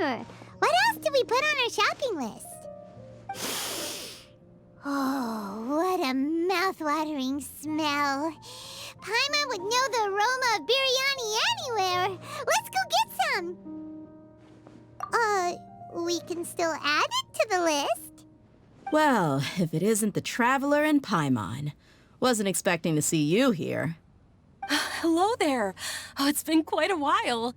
Sure. What else did we put on our shopping list? Oh, what a mouth-watering smell. Paimon would know the aroma of biryani anywhere. Let's go get some. We can still add it to the list. Well, if it isn't the Traveler and Paimon. Wasn't expecting to see you here. Hello there. Oh, it's been quite a while.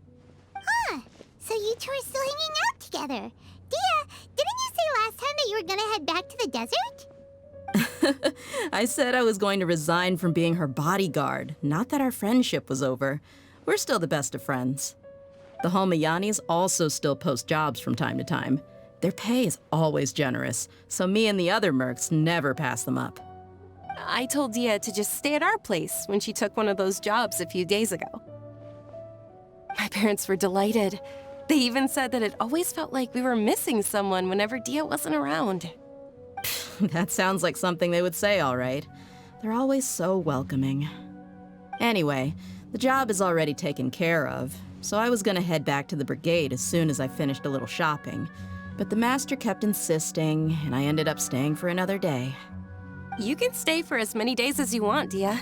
Huh. So you two are still hanging out together. Dehya, didn't you say last time that you were gonna head back to the desert? I said I was going to resign from being her bodyguard, not that our friendship was over. We're still the best of friends. The Homayanis also still post jobs from time to time. Their pay is always generous, so me and the other mercs never pass them up. I told Dehya to just stay at our place when she took one of those jobs a few days ago. My parents were delighted. They even said that it always felt like we were missing someone whenever Dehya wasn't around. That sounds like something they would say, all right. They're always so welcoming. Anyway, the job is already taken care of, so I was gonna head back to the brigade as soon as I finished a little shopping. But the master kept insisting, and I ended up staying for another day. You can stay for as many days as you want, Dehya.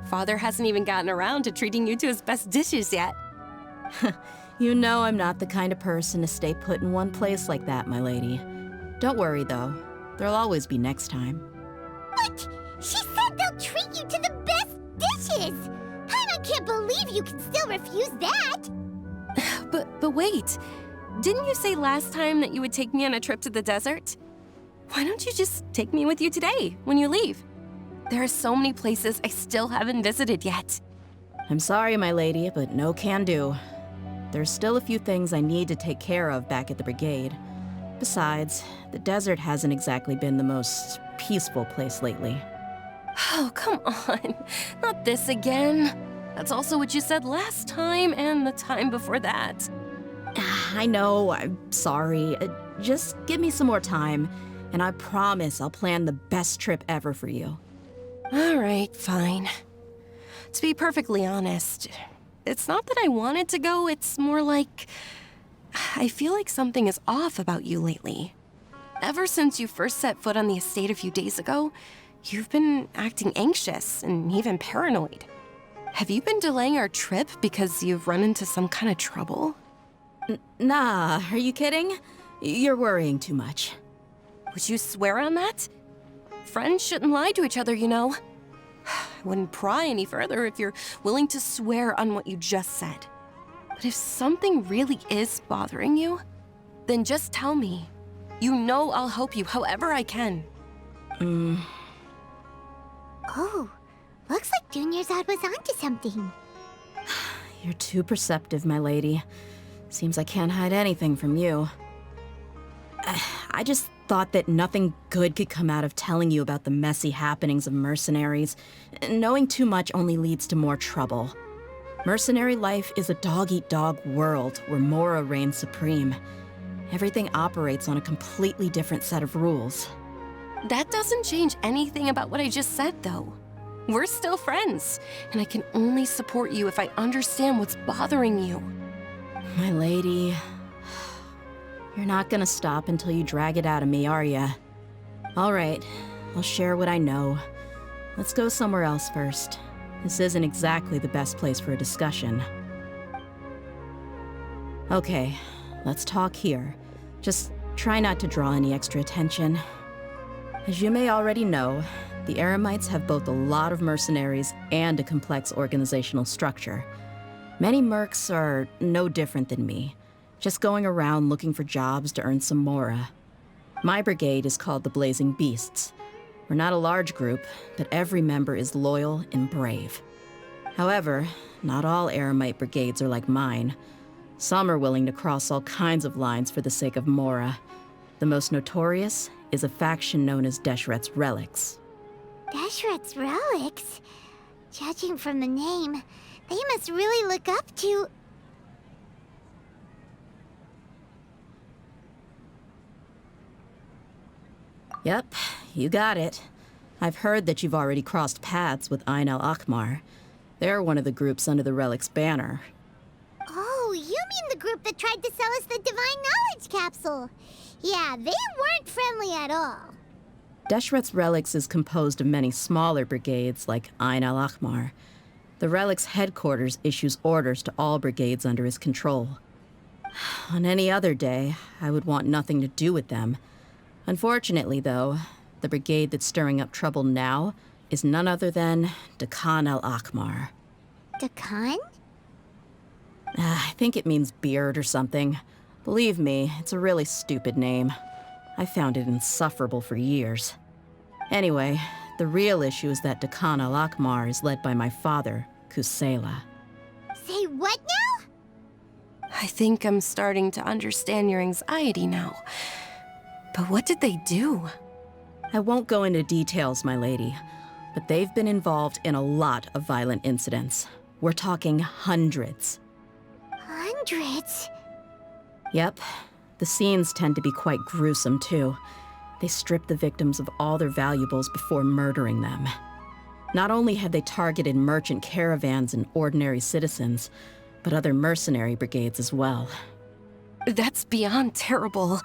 Father hasn't even gotten around to treating you to his best dishes yet. You know I'm not the kind of person to stay put in one place like that, my lady. Don't worry, though. There'll always be next time. What? She said they'll treat you to the best dishes! I can't believe you can still refuse that! But wait. Didn't you say last time that you would take me on a trip to the desert? Why don't you just take me with you today, when you leave? There are so many places I still haven't visited yet. I'm sorry, my lady, but no can do. There's still a few things I need to take care of back at the brigade. Besides, the desert hasn't exactly been the most peaceful place lately. Oh, come on. Not this again. That's also what you said last time and the time before that. I know, I'm sorry. Just give me some more time, and I promise I'll plan the best trip ever for you. All right, fine. To be perfectly honest, it's not that I wanted to go, it's more like I feel like something is off about you lately. Ever since you first set foot on the estate a few days ago, you've been acting anxious and even paranoid. Have you been delaying our trip because you've run into some kind of trouble? Nah, are you kidding? You're worrying too much. Would you swear on that? Friends shouldn't lie to each other, you know. I wouldn't pry any further if you're willing to swear on what you just said. But if something really is bothering you, then just tell me. You know I'll help you however I can. Oh, looks like Dunyarzad was onto something. You're too perceptive, my lady. Seems I can't hide anything from you. I just thought that nothing good could come out of telling you about the messy happenings of mercenaries. Knowing too much only leads to more trouble. Mercenary life is a dog-eat-dog world where Mora reigns supreme. Everything operates on a completely different set of rules. That doesn't change anything about what I just said, though. We're still friends, and I can only support you if I understand what's bothering you. My lady, you're not gonna stop until you drag it out of me, are ya? All right, I'll share what I know. Let's go somewhere else first. This isn't exactly the best place for a discussion. Okay, let's talk here. Just try not to draw any extra attention. As you may already know, the Eremites have both a lot of mercenaries and a complex organizational structure. Many mercs are no different than me, just going around looking for jobs to earn some mora. My brigade is called the Blazing Beasts. We're not a large group, but every member is loyal and brave. However, not all Eremite brigades are like mine. Some are willing to cross all kinds of lines for the sake of mora. The most notorious is a faction known as Deshret's Relics. Deshret's Relics? Judging from the name, they must really look up to... Yep, you got it. I've heard that you've already crossed paths with Dakan Al-Ahmar. They're one of the groups under the Relics banner. Oh, you mean the group that tried to sell us the Divine Knowledge Capsule. Yeah, they weren't friendly at all. Deshret's Relics is composed of many smaller brigades like Dakan Al-Ahmar. The Relics headquarters issues orders to all brigades under his control. On any other day, I would want nothing to do with them. Unfortunately, though, the brigade that's stirring up trouble now is none other than Dakan Al-Ahmar. Dakan? I think it means beard or something. Believe me, it's a really stupid name. I found it insufferable for years. Anyway, the real issue is that Dakan Al-Ahmar is led by my father, Kusayla. Say what now? I think I'm starting to understand your anxiety now. But what did they do? I won't go into details, my lady, but they've been involved in a lot of violent incidents. We're talking hundreds. Hundreds? Yep. The scenes tend to be quite gruesome, too. They strip the victims of all their valuables before murdering them. Not only have they targeted merchant caravans and ordinary citizens, but other mercenary brigades as well. That's beyond terrible.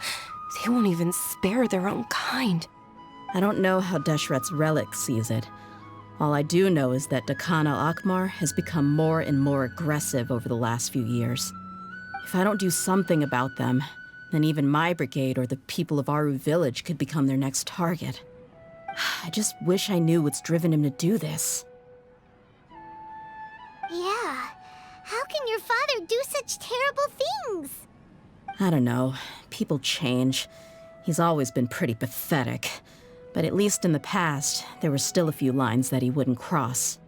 They won't even spare their own kind. I don't know how Deshret's Relic sees it. All I do know is that Dakan Al-Ahmar has become more and more aggressive over the last few years. If I don't do something about them, then even my brigade or the people of Aru village could become their next target. I just wish I knew what's driven him to do this. Yeah. How can your father do such terrible things? I don't know. People change. He's always been pretty pathetic. But at least in the past, there were still a few lines that he wouldn't cross.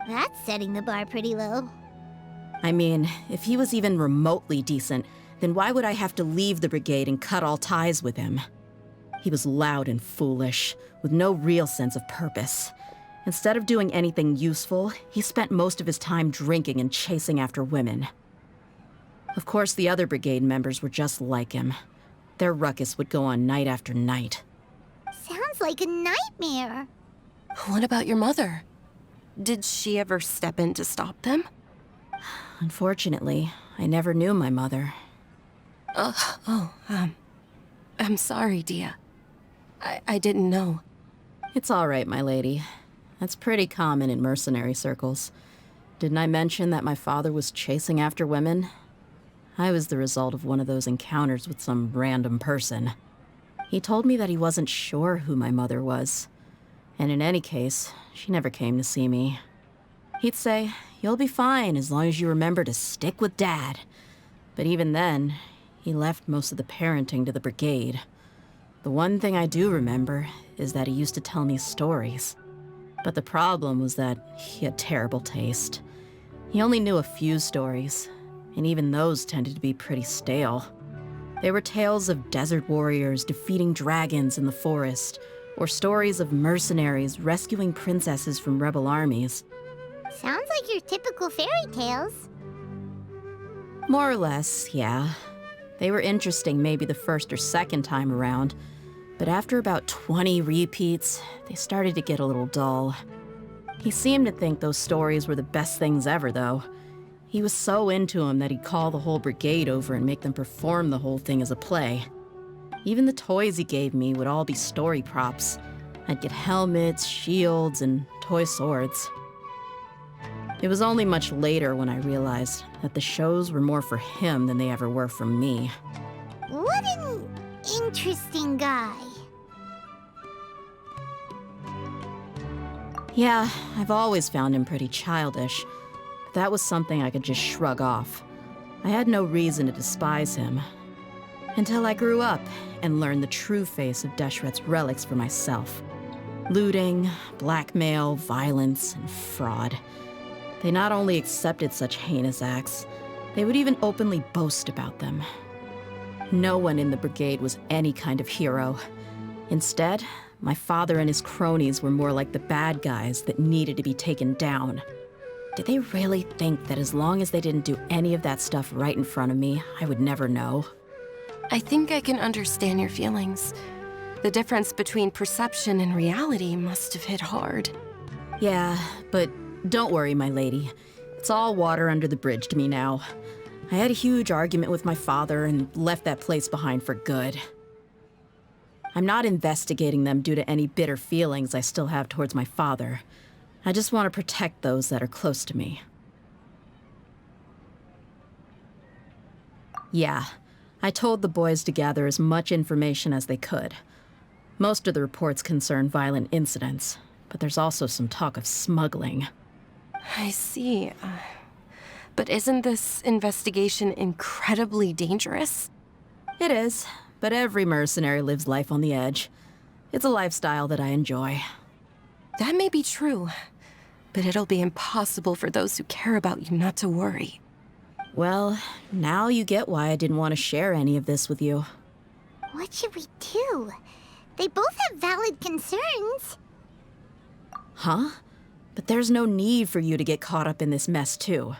That's setting the bar pretty low. I mean, if he was even remotely decent, then why would I have to leave the brigade and cut all ties with him? He was loud and foolish, with no real sense of purpose. Instead of doing anything useful, he spent most of his time drinking and chasing after women. Of course, the other brigade members were just like him. Their ruckus would go on night after night. Sounds like a nightmare. What about your mother? Did she ever step in to stop them? Unfortunately, I never knew my mother. I'm sorry, Dehya. I didn't know. It's all right, my lady. That's pretty common in mercenary circles. Didn't I mention that my father was chasing after women? I was the result of one of those encounters with some random person. He told me that he wasn't sure who my mother was. And in any case, she never came to see me. He'd say, "You'll be fine as long as you remember to stick with Dad." But even then, he left most of the parenting to the brigade. The one thing I do remember is that he used to tell me stories. But the problem was that he had terrible taste. He only knew a few stories, and even those tended to be pretty stale. They were tales of desert warriors defeating dragons in the forest, or stories of mercenaries rescuing princesses from rebel armies. Sounds like your typical fairy tales. More or less, yeah. They were interesting maybe the first or second time around, but after about 20 repeats, they started to get a little dull. He seemed to think those stories were the best things ever, though. He was so into them that he'd call the whole brigade over and make them perform the whole thing as a play. Even the toys he gave me would all be story props. I'd get helmets, shields, and toy swords. It was only much later when I realized that the shows were more for him than they ever were for me. What an interesting guy. Yeah, I've always found him pretty childish. But that was something I could just shrug off. I had no reason to despise him. Until I grew up and learned the true face of Deshret's Relics for myself. Looting, blackmail, violence, and fraud. They not only accepted such heinous acts, they would even openly boast about them. No one in the brigade was any kind of hero. Instead, my father and his cronies were more like the bad guys that needed to be taken down. Did they really think that as long as they didn't do any of that stuff right in front of me, I would never know? I think I can understand your feelings. The difference between perception and reality must have hit hard. Yeah, but don't worry, my lady. It's all water under the bridge to me now. I had a huge argument with my father and left that place behind for good. I'm not investigating them due to any bitter feelings I still have towards my father. I just want to protect those that are close to me. Yeah, I told the boys to gather as much information as they could. Most of the reports concern violent incidents, but there's also some talk of smuggling. I see. But isn't this investigation incredibly dangerous? It is, but every mercenary lives life on the edge. It's a lifestyle that I enjoy. That may be true, but it'll be impossible for those who care about you not to worry. Well, now you get why I didn't want to share any of this with you. What should we do? They both have valid concerns. Huh? But there's no need for you to get caught up in this mess, too.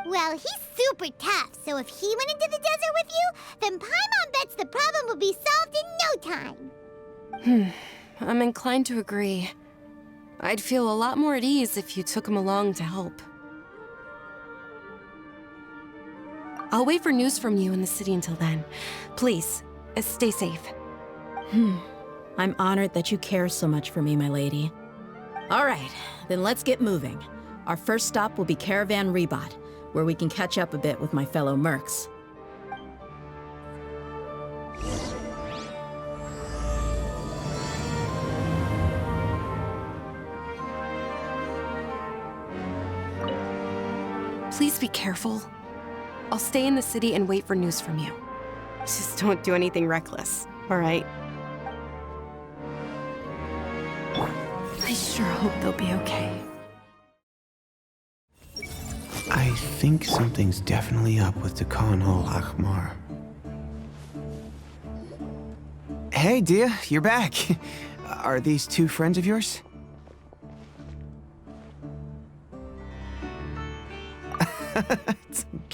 Well, he's super tough, so if he went into the desert with you, then Paimon bets the problem will be solved in no time. I'm inclined to agree. I'd feel a lot more at ease if you took him along to help. I'll wait for news from you in the city until then. Please, stay safe. I'm honored that you care so much for me, my lady. All right, then let's get moving. Our first stop will be Caravan Rebot, where we can catch up a bit with my fellow mercs. Please be careful. I'll stay in the city and wait for news from you. Just don't do anything reckless, all right? I sure hope they'll be okay. I think something's definitely up with Dakan Al-Ahmar. Hey, Dehya, you're back. Are these two friends of yours?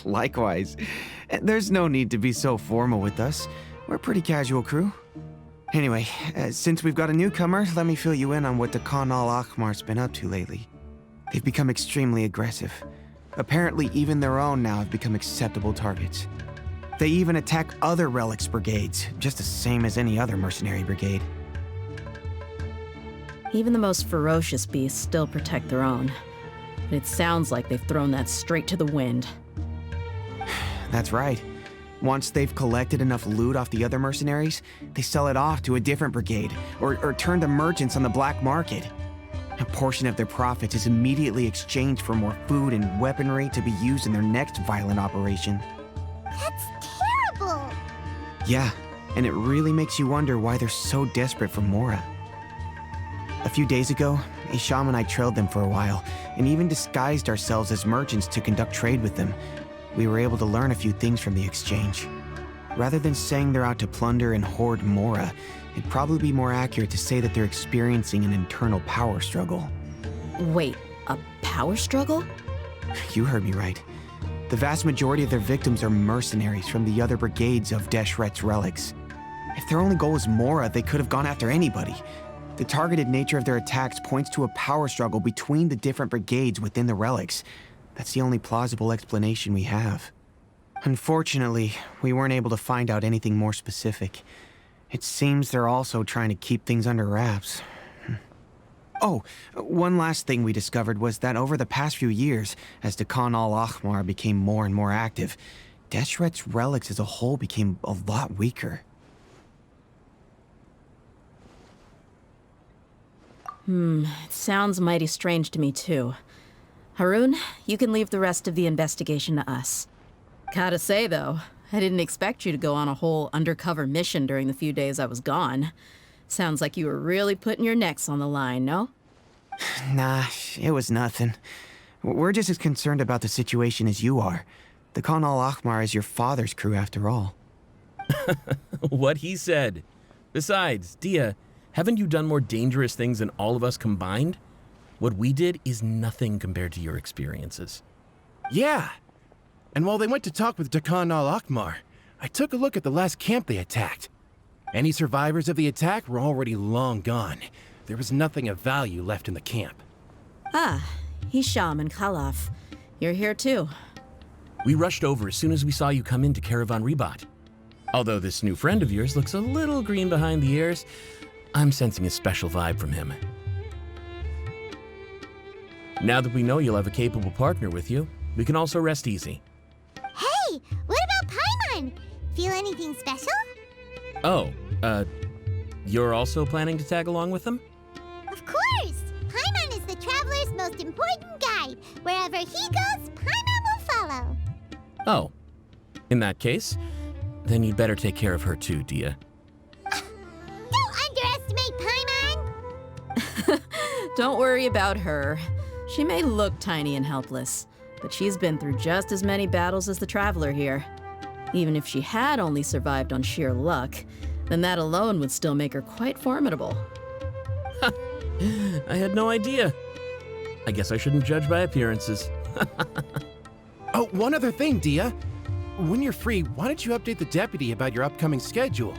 Likewise. There's no need to be so formal with us. We're a pretty casual crew. Anyway, since we've got a newcomer, let me fill you in on what Dakan Al-Ahmar's been up to lately. They've become extremely aggressive. Apparently, even their own now have become acceptable targets. They even attack other Relics brigades, just the same as any other mercenary brigade. Even the most ferocious beasts still protect their own. But it sounds like they've thrown that straight to the wind. That's right. Once they've collected enough loot off the other mercenaries, they sell it off to a different brigade, or turn to merchants on the black market. A portion of their profits is immediately exchanged for more food and weaponry to be used in their next violent operation. That's terrible! Yeah, and it really makes you wonder why they're so desperate for Mora. A few days ago, Isham and I trailed them for a while, and even disguised ourselves as merchants to conduct trade with them. We were able to learn a few things from the exchange. Rather than saying they're out to plunder and hoard Mora, it'd probably be more accurate to say that they're experiencing an internal power struggle. Wait, a power struggle? You heard me right. The vast majority of their victims are mercenaries from the other brigades of Deshret's Relics. If their only goal was Mora, they could have gone after anybody. The targeted nature of their attacks points to a power struggle between the different brigades within the Relics. That's the only plausible explanation we have. Unfortunately, we weren't able to find out anything more specific. It seems they're also trying to keep things under wraps. Oh, one last thing we discovered was that over the past few years, as Dakan Al-Ahmar became more and more active, Deshret's Relics as a whole became a lot weaker. It sounds mighty strange to me, too. Harun, you can leave the rest of the investigation to us. Gotta say, though, I didn't expect you to go on a whole undercover mission during the few days I was gone. Sounds like you were really putting your necks on the line, no? Nah, it was nothing. We're just as concerned about the situation as you are. Dakan Al-Ahmar is your father's crew, after all. What he said. Besides, Dehya, haven't you done more dangerous things than all of us combined? What we did is nothing compared to your experiences. Yeah. And while they went to talk with Dakan Al-Ahmar, I took a look at the last camp they attacked. Any survivors of the attack were already long gone. There was nothing of value left in the camp. Ah, Hisham and Khalaf. You're here too. We rushed over as soon as we saw you come into Caravan Rebot. Although this new friend of yours looks a little green behind the ears, I'm sensing a special vibe from him. Now that we know you'll have a capable partner with you, we can also rest easy. Hey, what about Paimon? Feel anything special? Oh, you're also planning to tag along with them? Of course! Paimon is the traveler's most important guide. Wherever he goes, Paimon will follow. Oh, in that case, then you'd better take care of her too, Dehya. Don't underestimate Paimon! Don't worry about her. She may look tiny and helpless, but she's been through just as many battles as the traveler here. Even if she had only survived on sheer luck, then that alone would still make her quite formidable. I had no idea. I guess I shouldn't judge by appearances. Oh, one other thing, Dehya. When you're free, why don't you update the deputy about your upcoming schedule?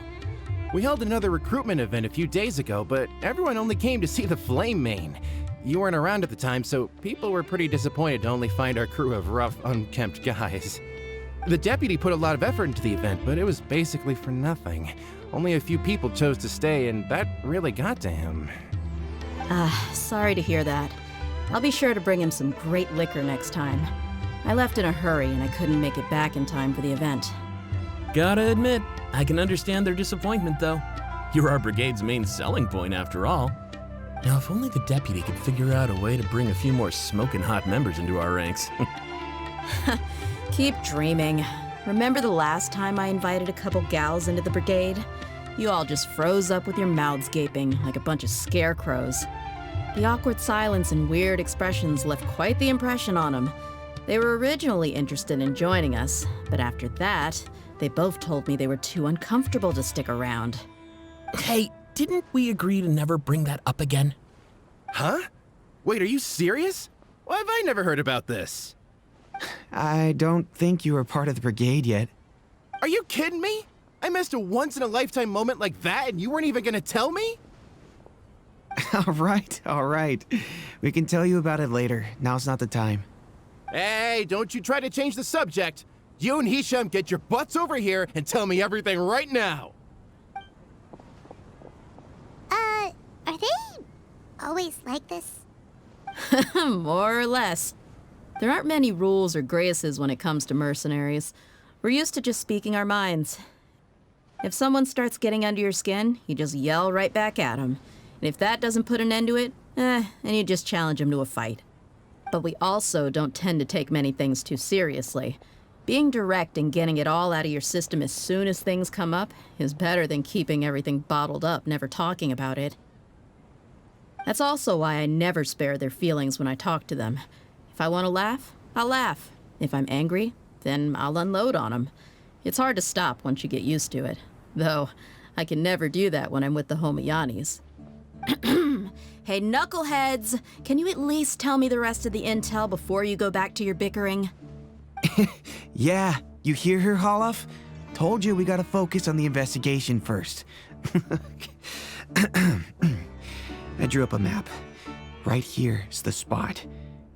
We held another recruitment event a few days ago, but everyone only came to see the Flame Main. You weren't around at the time, so people were pretty disappointed to only find our crew of rough, unkempt guys. The deputy put a lot of effort into the event, but it was basically for nothing. Only a few people chose to stay, and that really got to him. Sorry to hear that. I'll be sure to bring him some great liquor next time. I left in a hurry and I couldn't make it back in time for the event. Gotta admit, I can understand their disappointment though. You're our brigade's main selling point after all. Now, if only the deputy could figure out a way to bring a few more smoking hot members into our ranks. Keep dreaming. Remember the last time I invited a couple gals into the brigade? You all just froze up with your mouths gaping like a bunch of scarecrows. The awkward silence and weird expressions left quite the impression on them. They were originally interested in joining us, but after that, they both told me they were too uncomfortable to stick around. Hey, didn't we agree to never bring that up again? Huh? Wait, are you serious? Why have I never heard about this? I don't think you were part of the brigade yet. Are you kidding me? I missed a once-in-a-lifetime moment like that and you weren't even gonna tell me? All right. We can tell you about it later. Now's not the time. Hey, don't you try to change the subject. You and Hisham get your butts over here and tell me everything right now. Are they always like this? More or less. There aren't many rules or graces when it comes to mercenaries. We're used to just speaking our minds. If someone starts getting under your skin, you just yell right back at them. And if that doesn't put an end to it, then you just challenge them to a fight. But we also don't tend to take many things too seriously. Being direct and getting it all out of your system as soon as things come up is better than keeping everything bottled up, never talking about it. That's also why I never spare their feelings when I talk to them. If I want to laugh, I'll laugh. If I'm angry, then I'll unload on them. It's hard to stop once you get used to it. Though, I can never do that when I'm with the Homayanis. Hey, knuckleheads! Can you at least tell me the rest of the intel before you go back to your bickering? Yeah, you hear her, Holloff? Told you we gotta focus on the investigation first. I drew up a map. Right here is the spot.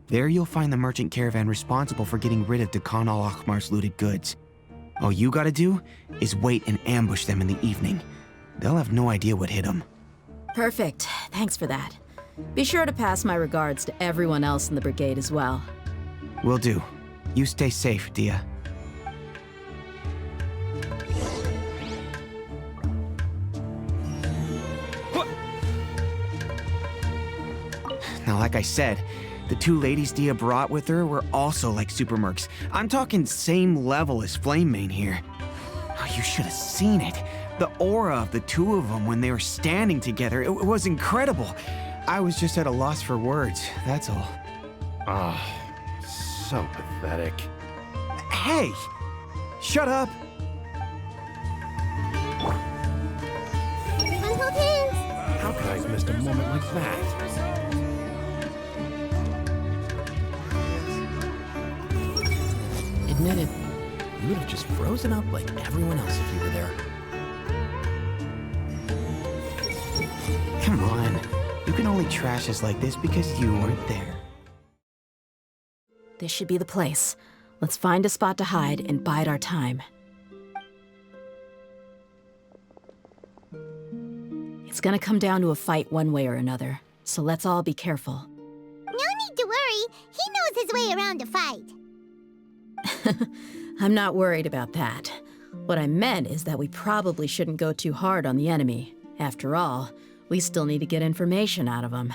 There you'll find the merchant caravan responsible for getting rid of Dakan Al-Ahmar's looted goods. All you gotta do is wait and ambush them in the evening. They'll have no idea what hit them. Perfect. Thanks for that. Be sure to pass my regards to everyone else in the brigade as well. Will do. You stay safe, Dehya. Now, like I said, the two ladies Dehya brought with her were also like super mercs. I'm talking same level as Flamemane here. Oh, you should have seen it. The aura of the two of them when they were standing together, it was incredible. I was just at a loss for words, that's all. So pathetic. Hey! Shut up! Uncle James! How could I have missed a moment like that? Admit it, you would have just frozen up like everyone else if you were there. Come on. You can only trash us like this because you weren't there. This should be the place. Let's find a spot to hide and bide our time. It's gonna come down to a fight one way or another, so let's all be careful. No need to worry. He knows his way around a fight. I'm not worried about that. What I meant is that we probably shouldn't go too hard on the enemy. After all, we still need to get information out of them.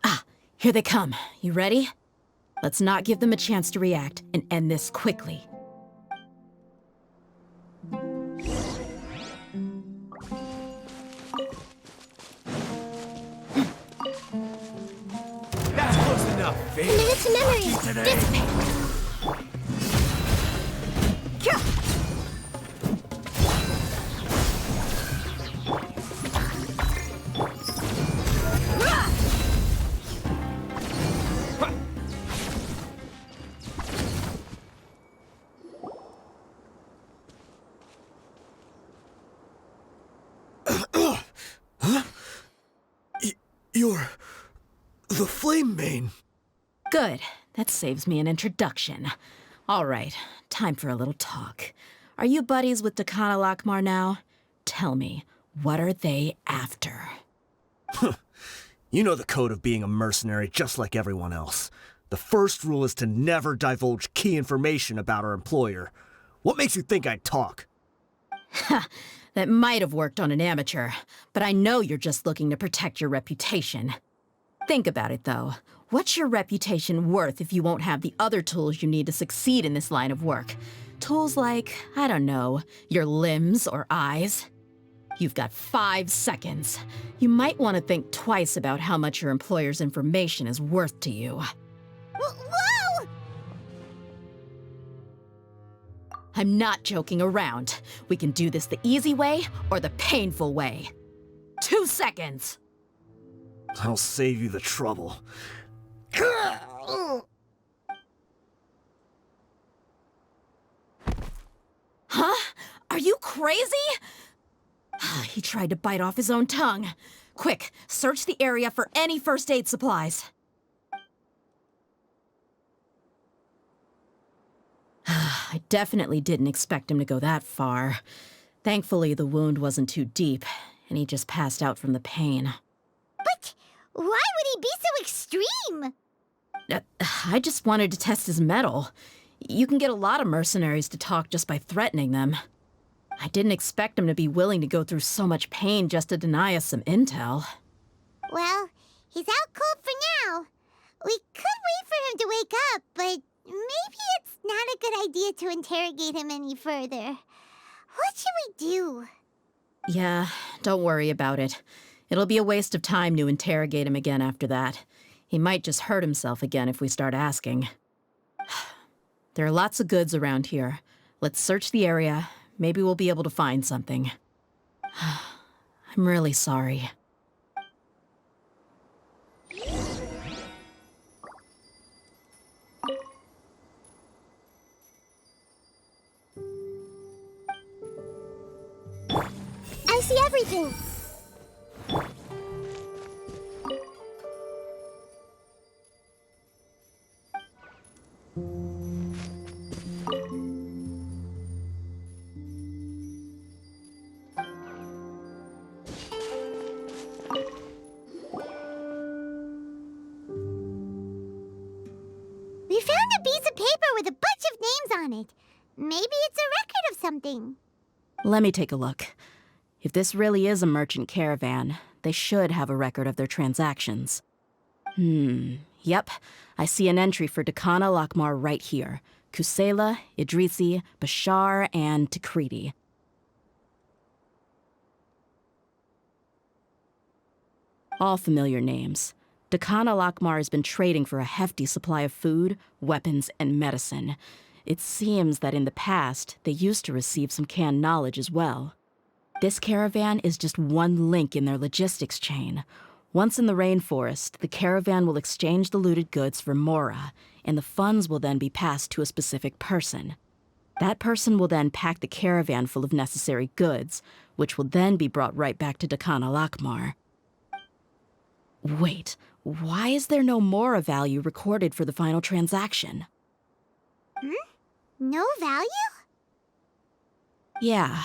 Ah, here they come. You ready? Let's not give them a chance to react and end this quickly. That's close enough, Faith. Mercenaries, dissipate. You're the Flame Mane. Good. That saves me an introduction. All right, time for a little talk. Are you buddies with Dakan Al-Ahmar now? Tell me, what are they after? You know the code of being a mercenary just like everyone else. The first rule is to never divulge key information about our employer. What makes you think I'd talk? Ha! That might have worked on an amateur, but I know you're just looking to protect your reputation. Think about it, though. What's your reputation worth if you won't have the other tools you need to succeed in this line of work? Tools like, I don't know, your limbs or eyes? You've got 5 seconds. You might want to think twice about how much your employer's information is worth to you. Whoa! I'm not joking around. We can do this the easy way or the painful way. 2 seconds! I'll save you the trouble. Huh? Are you crazy? He tried to bite off his own tongue. Quick, search the area for any first aid supplies. I definitely didn't expect him to go that far. Thankfully, the wound wasn't too deep, and he just passed out from the pain. But why would he be so extreme? I just wanted to test his mettle. You can get a lot of mercenaries to talk just by threatening them. I didn't expect him to be willing to go through so much pain just to deny us some intel. Well, he's out cold for now. We could wait for him to wake up, but maybe it's not a good idea to interrogate him any further. What should we do? Yeah, don't worry about it. It'll be a waste of time to interrogate him again after that. He might just hurt himself again if we start asking. There are lots of goods around here. Let's search the area. Maybe we'll be able to find something. I'm really sorry. I see everything. We found a piece of paper with a bunch of names on it. Maybe it's a record of something. Let me take a look. If this really is a merchant caravan, they should have a record of their transactions. Yep. I see an entry for Dakan Al-Ahmar right here. Kusayla, Idrisi, Bashar, and Takriti. All familiar names. Dakan Al-Ahmar has been trading for a hefty supply of food, weapons, and medicine. It seems that in the past, they used to receive some canned knowledge as well. This caravan is just one link in their logistics chain. Once in the rainforest, the caravan will exchange the looted goods for mora, and the funds will then be passed to a specific person. That person will then pack the caravan full of necessary goods, which will then be brought right back to Dakan Al-Ahmar. Wait, why is there no Mora value recorded for the final transaction? No value? Yeah,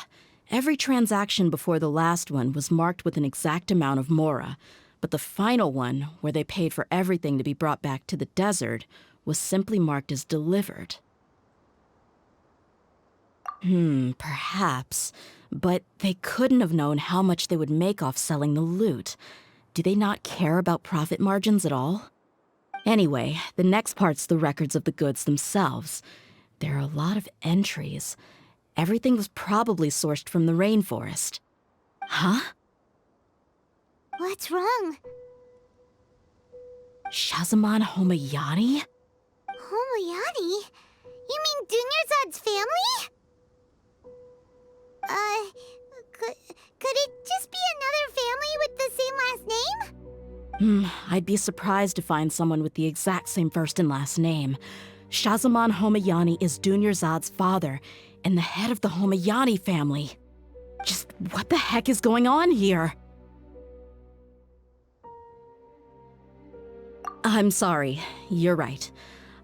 every transaction before the last one was marked with an exact amount of Mora, but the final one, where they paid for everything to be brought back to the desert, was simply marked as delivered. Perhaps. But they couldn't have known how much they would make off selling the loot. Do they not care about profit margins at all? Anyway, the next part's the records of the goods themselves. There are a lot of entries. Everything was probably sourced from the rainforest. Huh? What's wrong? Shahzaman Homayani? Homayani? You mean Dunyarzad's family? Could it just be another family with the same last name? I'd be surprised to find someone with the exact same first and last name. Shahzaman Homayani is Dunyarzad's father, and the head of the Homayani family. Just what the heck is going on here? I'm sorry, you're right.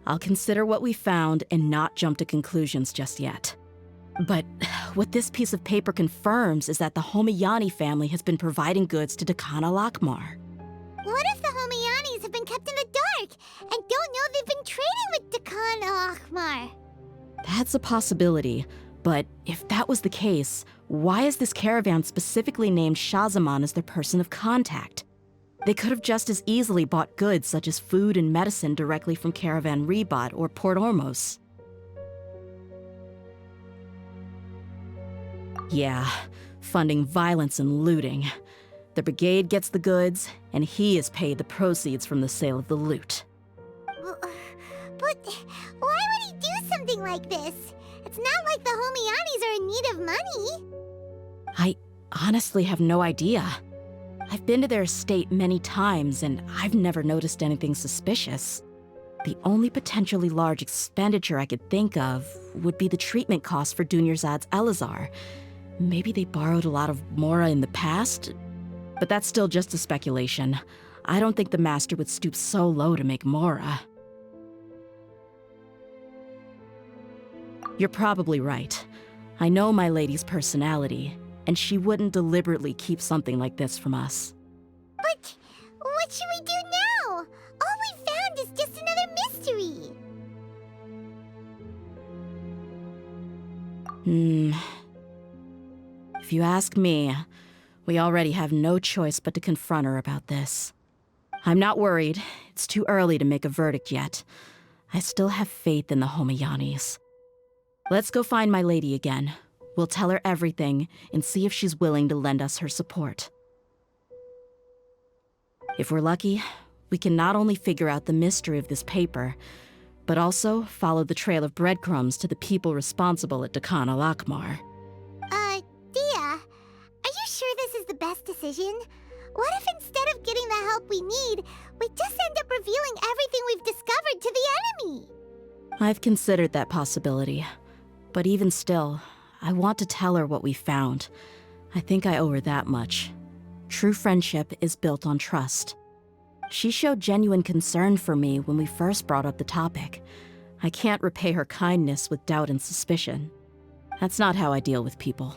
I'll consider what we found and not jump to conclusions just yet. But what this piece of paper confirms is that the Homayani family has been providing goods to Dakan Al-Ahmar. What if the Homayanis have been kept in the dark and don't know they've been trading with Dakan Al-Ahmar? That's a possibility, but if that was the case, why is this caravan specifically named Shahzaman as their person of contact? They could have just as easily bought goods such as food and medicine directly from Caravan Ribat or Port Ormos. Yeah, funding violence and looting. The brigade gets the goods, and he is paid the proceeds from the sale of the loot. But why would he do something like this? It's not like the Homayanis are in need of money. I honestly have no idea. I've been to their estate many times, and I've never noticed anything suspicious. The only potentially large expenditure I could think of would be the treatment costs for Dunyarzad's Elazar. Maybe they borrowed a lot of Mora in the past? But that's still just a speculation. I don't think the master would stoop so low to make Mora. You're probably right. I know my lady's personality, and she wouldn't deliberately keep something like this from us. But what should we do now? All we found is just another mystery. If you ask me, we already have no choice but to confront her about this. I'm not worried. It's too early to make a verdict yet. I still have faith in the Homayanis. Let's go find my lady again. We'll tell her everything and see if she's willing to lend us her support. If we're lucky, we can not only figure out the mystery of this paper, but also follow the trail of breadcrumbs to the people responsible at Dakan Al-Ahmar. Dehya, are you sure this is the best decision? What if instead of getting the help we need, we just end up revealing everything we've discovered to the enemy? I've considered that possibility, but even still, I want to tell her what we found. I think I owe her that much. True friendship is built on trust. She showed genuine concern for me when we first brought up the topic. I can't repay her kindness with doubt and suspicion. That's not how I deal with people.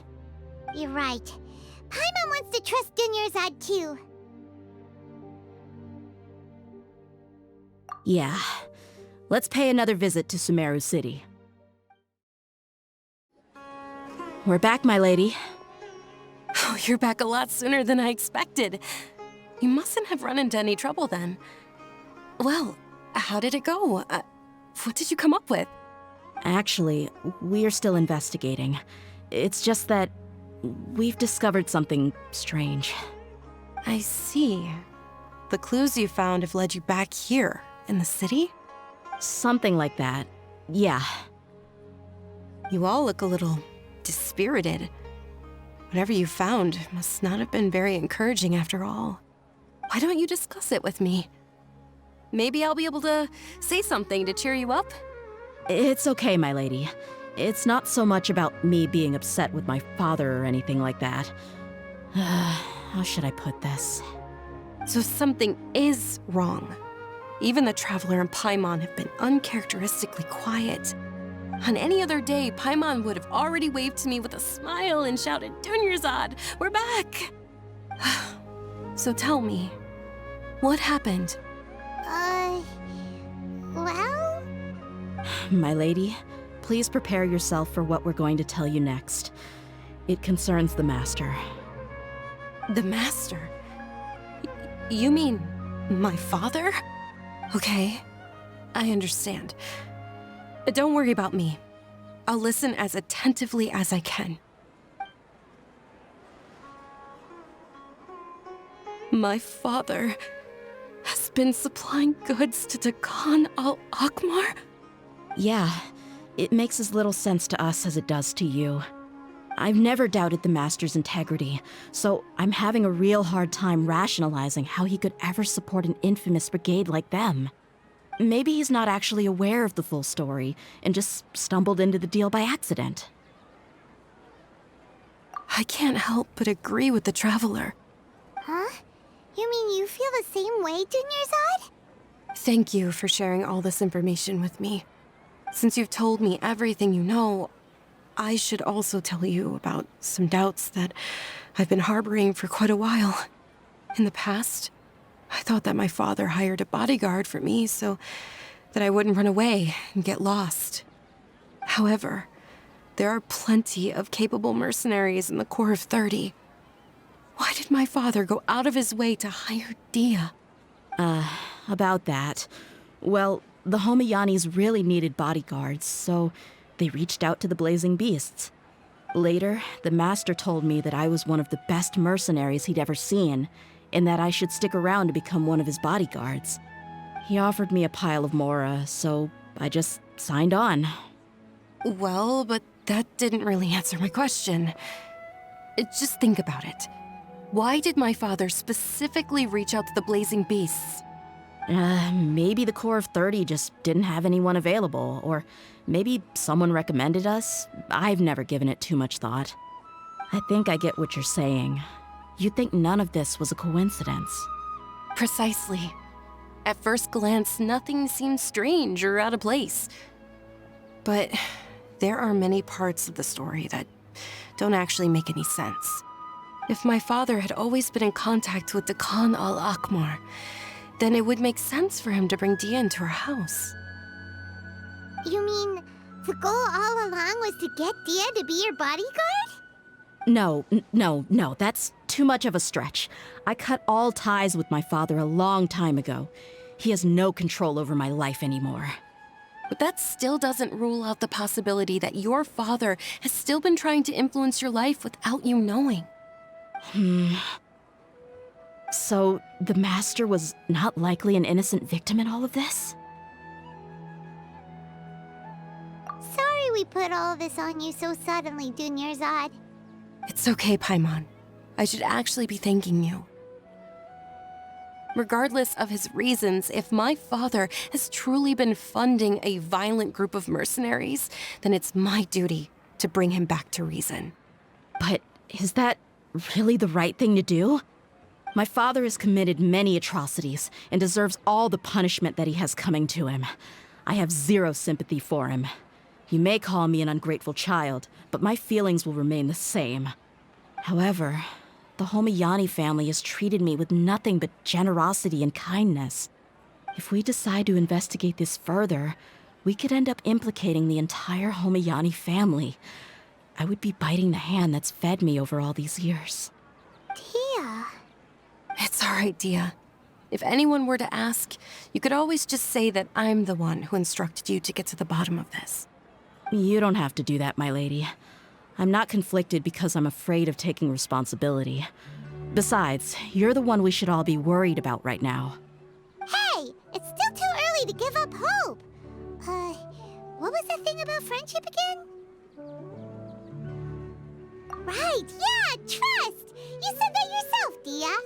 You're right. Paimon wants to trust Dunyarzad too. Yeah. Let's pay another visit to Sumeru City. We're back, my lady. Oh, you're back a lot sooner than I expected. You mustn't have run into any trouble then. Well, how did it go? What did you come up with? Actually, we are still investigating. It's just that we've discovered something strange. I see. The clues you found have led you back here, in the city? Something like that. Yeah. You all look a little dispirited. Whatever you found must not have been very encouraging after all. Why don't you discuss it with me? Maybe I'll be able to say something to cheer you up? It's okay, my lady. It's not so much about me being upset with my father or anything like that. How should I put this? So something is wrong. Even the Traveler and Paimon have been uncharacteristically quiet. On any other day, Paimon would have already waved to me with a smile and shouted, "Dunyarzad, we're back!" So tell me, what happened? Well? My lady, please prepare yourself for what we're going to tell you next. It concerns the Master. The Master? You mean my father? Okay, I understand. Don't worry about me. I'll listen as attentively as I can. My father has been supplying goods to Dakan Al-Ahmar? Yeah, it makes as little sense to us as it does to you. I've never doubted the Master's integrity, so I'm having a real hard time rationalizing how he could ever support an infamous brigade like them. Maybe he's not actually aware of the full story and just stumbled into the deal by accident. I can't help but agree with the Traveler. Huh? You mean you feel the same way, Dunyarzad? Thank you for sharing all this information with me. Since you've told me everything you know, I should also tell you about some doubts that I've been harboring for quite a while. In the past, I thought that my father hired a bodyguard for me so that I wouldn't run away and get lost. However, there are plenty of capable mercenaries in the Corps of 30. Why did my father go out of his way to hire Dehya? About that. Well, the Homayanis really needed bodyguards, so they reached out to the Blazing Beasts. Later, the Master told me that I was one of the best mercenaries he'd ever seen, and that I should stick around to become one of his bodyguards. He offered me a pile of mora, so I just signed on. Well, but that didn't really answer my question. Just think about it. Why did my father specifically reach out to the Blazing Beasts? Maybe the Corps of 30 just didn't have anyone available, or maybe someone recommended us. I've never given it too much thought. I think I get what you're saying. You'd think none of this was a coincidence. Precisely. At first glance, nothing seems strange or out of place. But there are many parts of the story that don't actually make any sense. If my father had always been in contact with Dakan Al-Ahmar, then it would make sense for him to bring Dehya into our house. You mean the goal all along was to get Dehya to be your bodyguard? No, that's too much of a stretch. I cut all ties with my father a long time ago. He has no control over my life anymore. But that still doesn't rule out the possibility that your father has still been trying to influence your life without you knowing. So, the Master was not likely an innocent victim in all of this? Sorry we put all this on you so suddenly, Dunyarzad. It's okay, Paimon. I should actually be thanking you. Regardless of his reasons, if my father has truly been funding a violent group of mercenaries, then it's my duty to bring him back to reason. But is that really the right thing to do? My father has committed many atrocities and deserves all the punishment that he has coming to him. I have zero sympathy for him. You may call me an ungrateful child, but my feelings will remain the same. However, the Homayani family has treated me with nothing but generosity and kindness. If we decide to investigate this further, we could end up implicating the entire Homayani family. I would be biting the hand that's fed me over all these years. Dehya. It's all right, Dehya. If anyone were to ask, you could always just say that I'm the one who instructed you to get to the bottom of this. You don't have to do that, my lady. I'm not conflicted because I'm afraid of taking responsibility. Besides, you're the one we should all be worried about right now. Hey, it's still too early to give up hope. What was that thing about friendship again? Right, yeah, trust! You said that yourself, Dehya.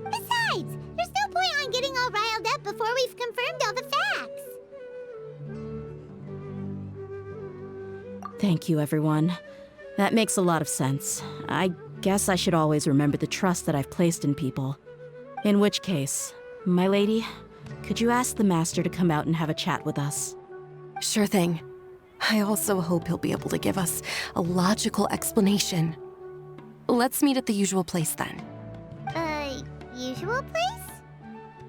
Besides, there's no point on getting all riled up before we've confirmed all the facts. Thank you, everyone. That makes a lot of sense. I guess I should always remember the trust that I've placed in people. In which case, my lady, could you ask the Master to come out and have a chat with us? Sure thing. I also hope he'll be able to give us a logical explanation. Let's meet at the usual place then. Usual place?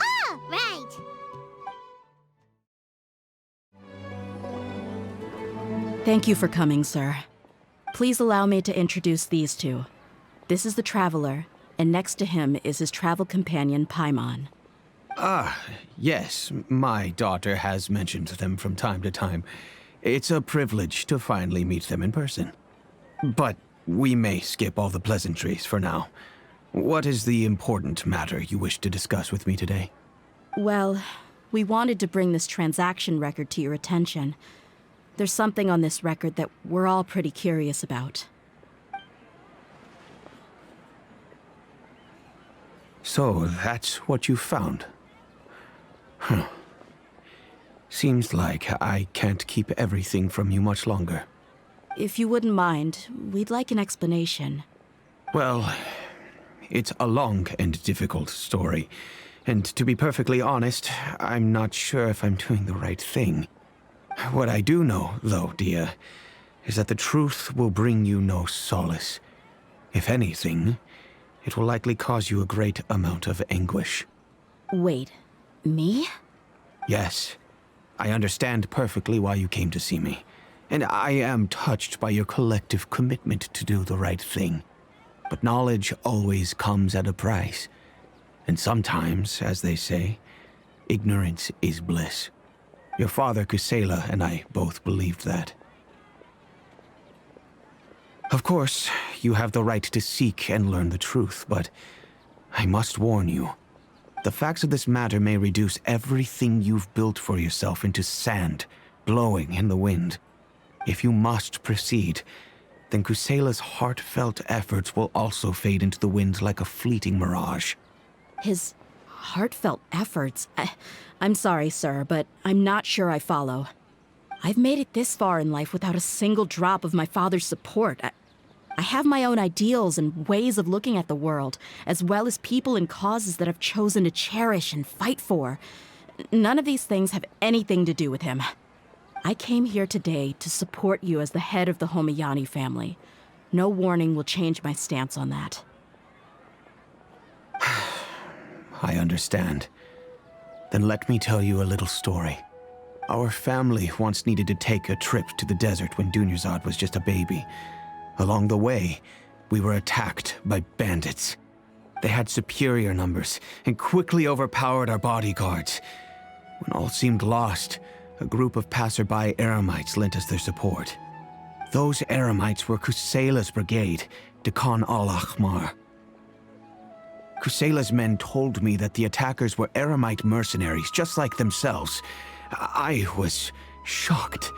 Ah, right! Thank you for coming, sir. Please allow me to introduce these two. This is the Traveler, and next to him is his travel companion, Paimon. Ah, yes, my daughter has mentioned them from time to time. It's a privilege to finally meet them in person. But we may skip all the pleasantries for now. What is the important matter you wish to discuss with me today? Well, we wanted to bring this transaction record to your attention. There's something on this record that we're all pretty curious about. So, that's what you found? Huh. Seems like I can't keep everything from you much longer. If you wouldn't mind, we'd like an explanation. Well, it's a long and difficult story. And to be perfectly honest, I'm not sure if I'm doing the right thing. What I do know, though, Dehya, is that the truth will bring you no solace. If anything, it will likely cause you a great amount of anguish. Wait, me? Yes, I understand perfectly why you came to see me. And I am touched by your collective commitment to do the right thing. But knowledge always comes at a price. And sometimes, as they say, ignorance is bliss. Your father, Kusayla, and I both believed that. Of course, you have the right to seek and learn the truth, but I must warn you. The facts of this matter may reduce everything you've built for yourself into sand, blowing in the wind. If you must proceed, then Kusayla's heartfelt efforts will also fade into the wind like a fleeting mirage. His heartfelt efforts? I'm sorry, sir, but I'm not sure I follow. I've made it this far in life without a single drop of my father's support. I have my own ideals and ways of looking at the world, as well as people and causes that I've chosen to cherish and fight for. None of these things have anything to do with him. I came here today to support you as the head of the Homayani family. No warning will change my stance on that. I understand. Then let me tell you a little story. Our family once needed to take a trip to the desert when Dunyarzad was just a baby. Along the way, we were attacked by bandits. They had superior numbers and quickly overpowered our bodyguards. When all seemed lost, a group of passerby Eremites lent us their support. Those Eremites were Kusayla's brigade, Dakan Al-Ahmar. Kusayla's men told me that the attackers were Eremite mercenaries, just like themselves. I was shocked.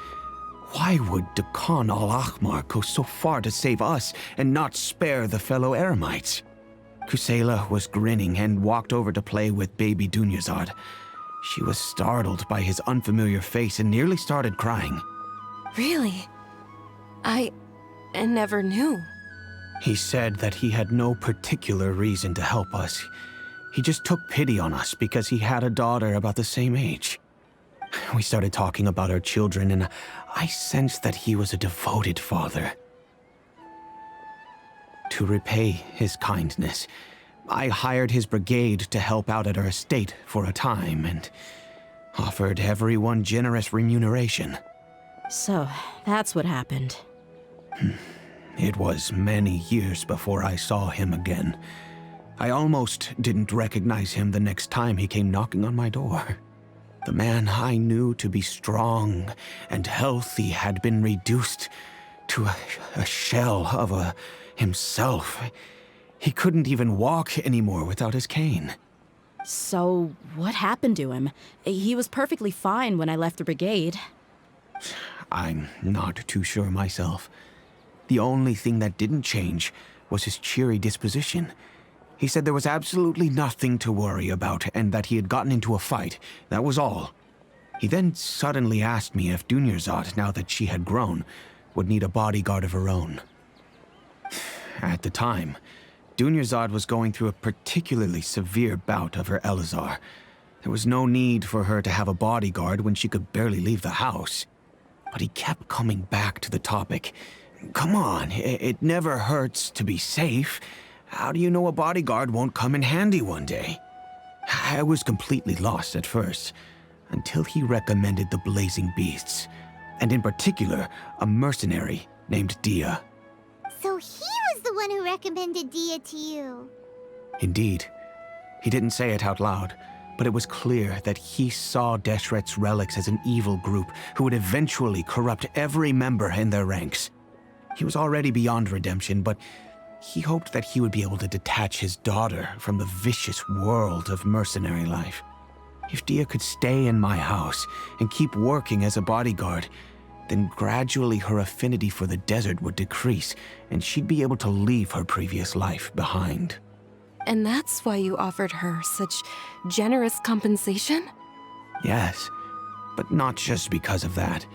Why would Dakan Al-Ahmar go so far to save us and not spare the fellow Eremites? Kusayla was grinning and walked over to play with baby Dunyarzad. She was startled by his unfamiliar face and nearly started crying. Really? I never knew. He said that he had no particular reason to help us. He just took pity on us because he had a daughter about the same age. We started talking about our children, and I sensed that he was a devoted father. To repay his kindness, I hired his brigade to help out at our estate for a time, and offered everyone generous remuneration. So, that's what happened. It was many years before I saw him again. I almost didn't recognize him the next time he came knocking on my door. The man I knew to be strong and healthy had been reduced to a shell of himself. He couldn't even walk anymore without his cane. So, what happened to him? He was perfectly fine when I left the brigade. I'm not too sure myself. The only thing that didn't change was his cheery disposition. He said there was absolutely nothing to worry about and that he had gotten into a fight. That was all. He then suddenly asked me if Dunyarzad, now that she had grown, would need a bodyguard of her own. At the time, Dunyarzad was going through a particularly severe bout of her Elazar. There was no need for her to have a bodyguard when she could barely leave the house. But he kept coming back to the topic. Come on, it never hurts to be safe. How do you know a bodyguard won't come in handy one day? I was completely lost at first, until he recommended the Blazing Beasts, and in particular, a mercenary named Dehya. So he was the one who recommended Dehya to you. Indeed. He didn't say it out loud, but it was clear that he saw Deshret's Relics as an evil group who would eventually corrupt every member in their ranks. He was already beyond redemption, but he hoped that he would be able to detach his daughter from the vicious world of mercenary life. If Dehya could stay in my house and keep working as a bodyguard, then gradually her affinity for the desert would decrease, and she'd be able to leave her previous life behind. And that's why you offered her such generous compensation? Yes, but not just because of that.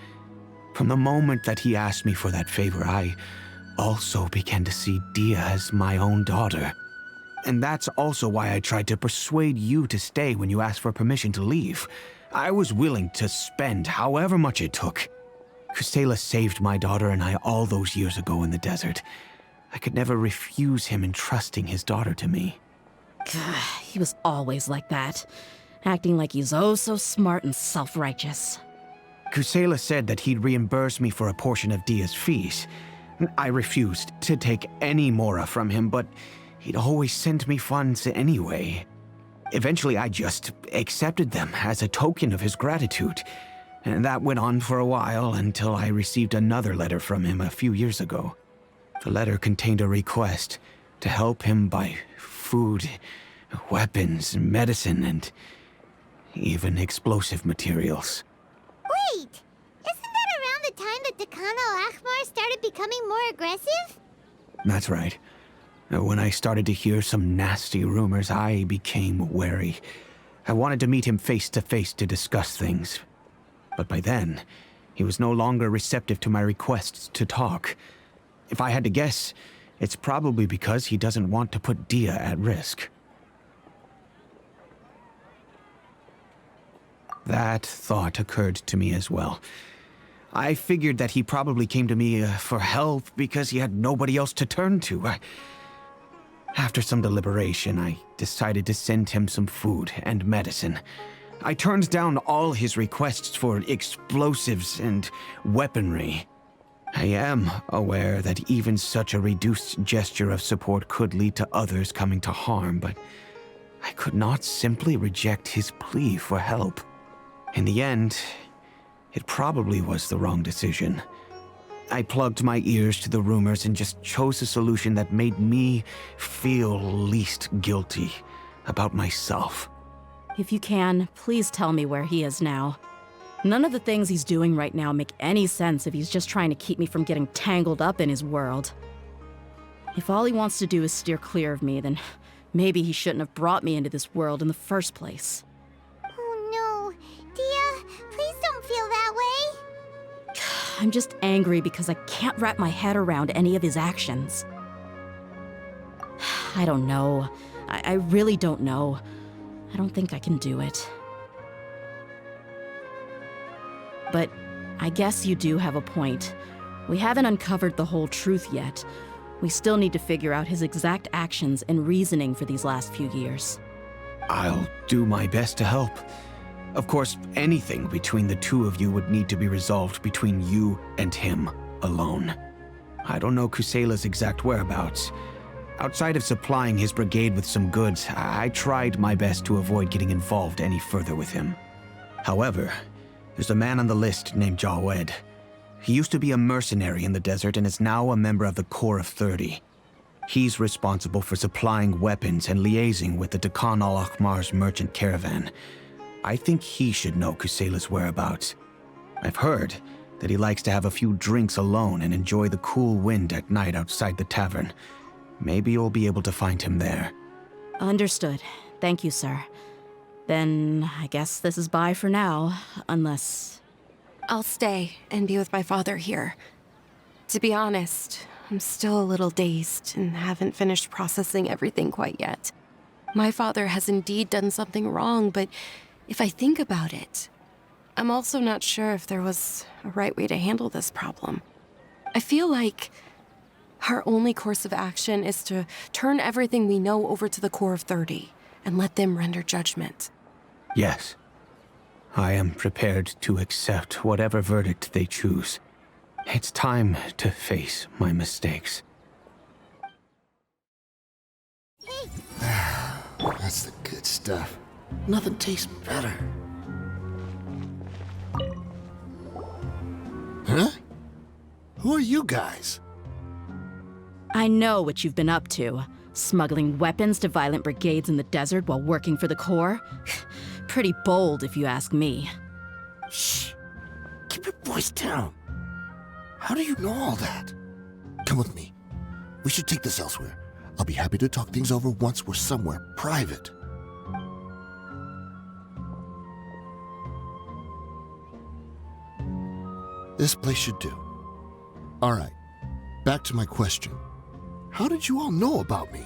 From the moment that he asked me for that favor, I also began to see Dehya as my own daughter. And that's also why I tried to persuade you to stay when you asked for permission to leave. I was willing to spend however much it took. Kusayla saved my daughter and I all those years ago in the desert. I could never refuse him entrusting his daughter to me. He was always like that, acting like he's oh so smart and self-righteous. Kusayla said that he'd reimburse me for a portion of Dehya's fees. I refused to take any mora from him, but he'd always send me funds anyway. Eventually, I just accepted them as a token of his gratitude. And that went on for a while until I received another letter from him a few years ago. The letter contained a request to help him buy food, weapons, medicine, and even explosive materials. Wait! Isn't that around the time that Dakan Al-Ahmar started becoming more aggressive? That's right. When I started to hear some nasty rumors, I became wary. I wanted to meet him face to face to discuss things. But by then, he was no longer receptive to my requests to talk. If I had to guess, it's probably because he doesn't want to put Dehya at risk. That thought occurred to me as well. I figured that he probably came to me for help because he had nobody else to turn to. After some deliberation, I decided to send him some food and medicine. I turned down all his requests for explosives and weaponry. I am aware that even such a reduced gesture of support could lead to others coming to harm, but I could not simply reject his plea for help. In the end, it probably was the wrong decision. I plugged my ears to the rumors and just chose a solution that made me feel least guilty about myself. If you can, please tell me where he is now. None of the things he's doing right now make any sense if he's just trying to keep me from getting tangled up in his world. If all he wants to do is steer clear of me, then maybe he shouldn't have brought me into this world in the first place. Oh no. Dehya, please don't feel that way. I'm just angry because I can't wrap my head around any of his actions. I don't know. I really don't know. I don't think I can do it. But I guess you do have a point. We haven't uncovered the whole truth yet. We still need to figure out his exact actions and reasoning for these last few years. I'll do my best to help. Of course, anything between the two of you would need to be resolved between you and him alone. I don't know Kusayla's exact whereabouts. Outside of supplying his brigade with some goods, I tried my best to avoid getting involved any further with him. However, there's a man on the list named Jawed. He used to be a mercenary in the desert and is now a member of the Corps of 30. He's responsible for supplying weapons and liaising with the Dakan Al-Ahmar's merchant caravan. I think he should know Kusayla's whereabouts. I've heard that he likes to have a few drinks alone and enjoy the cool wind at night outside the tavern. Maybe you'll be able to find him there. Understood. Thank you, sir. Then I guess this is bye for now, unless... I'll stay and be with my father here. To be honest, I'm still a little dazed and haven't finished processing everything quite yet. My father has indeed done something wrong, but if I think about it, I'm also not sure if there was a right way to handle this problem. I feel like our only course of action is to turn everything we know over to the Core of 30 and let them render judgment. Yes. I am prepared to accept whatever verdict they choose. It's time to face my mistakes. That's the good stuff. Nothing tastes better. Huh? Who are you guys? I know what you've been up to. Smuggling weapons to violent brigades in the desert while working for the Corps? Pretty bold, if you ask me. Shh. Keep your voice down. How do you know all that? Come with me. We should take this elsewhere. I'll be happy to talk things over once we're somewhere private. This place should do. All right. Back to my question. How did you all know about me?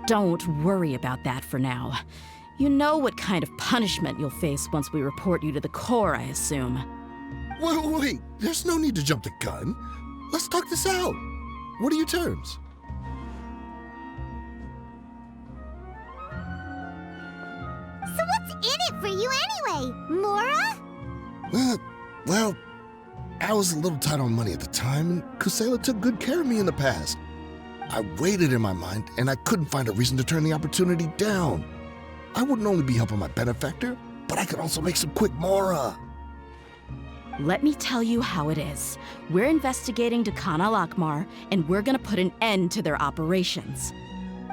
Don't worry about that for now. You know what kind of punishment you'll face once we report you to the Corps, I assume. Wait. There's no need to jump the gun. Let's talk this out. What are your terms? So what's in it for you anyway, Mora? Well, I was a little tight on money at the time, and Kusayla took good care of me in the past. I weighed it in my mind, and I couldn't find a reason to turn the opportunity down. I wouldn't only be helping my benefactor, but I could also make some quick Mora. Let me tell you how it is. We're investigating Dakan Al-Ahmar, and we're gonna put an end to their operations.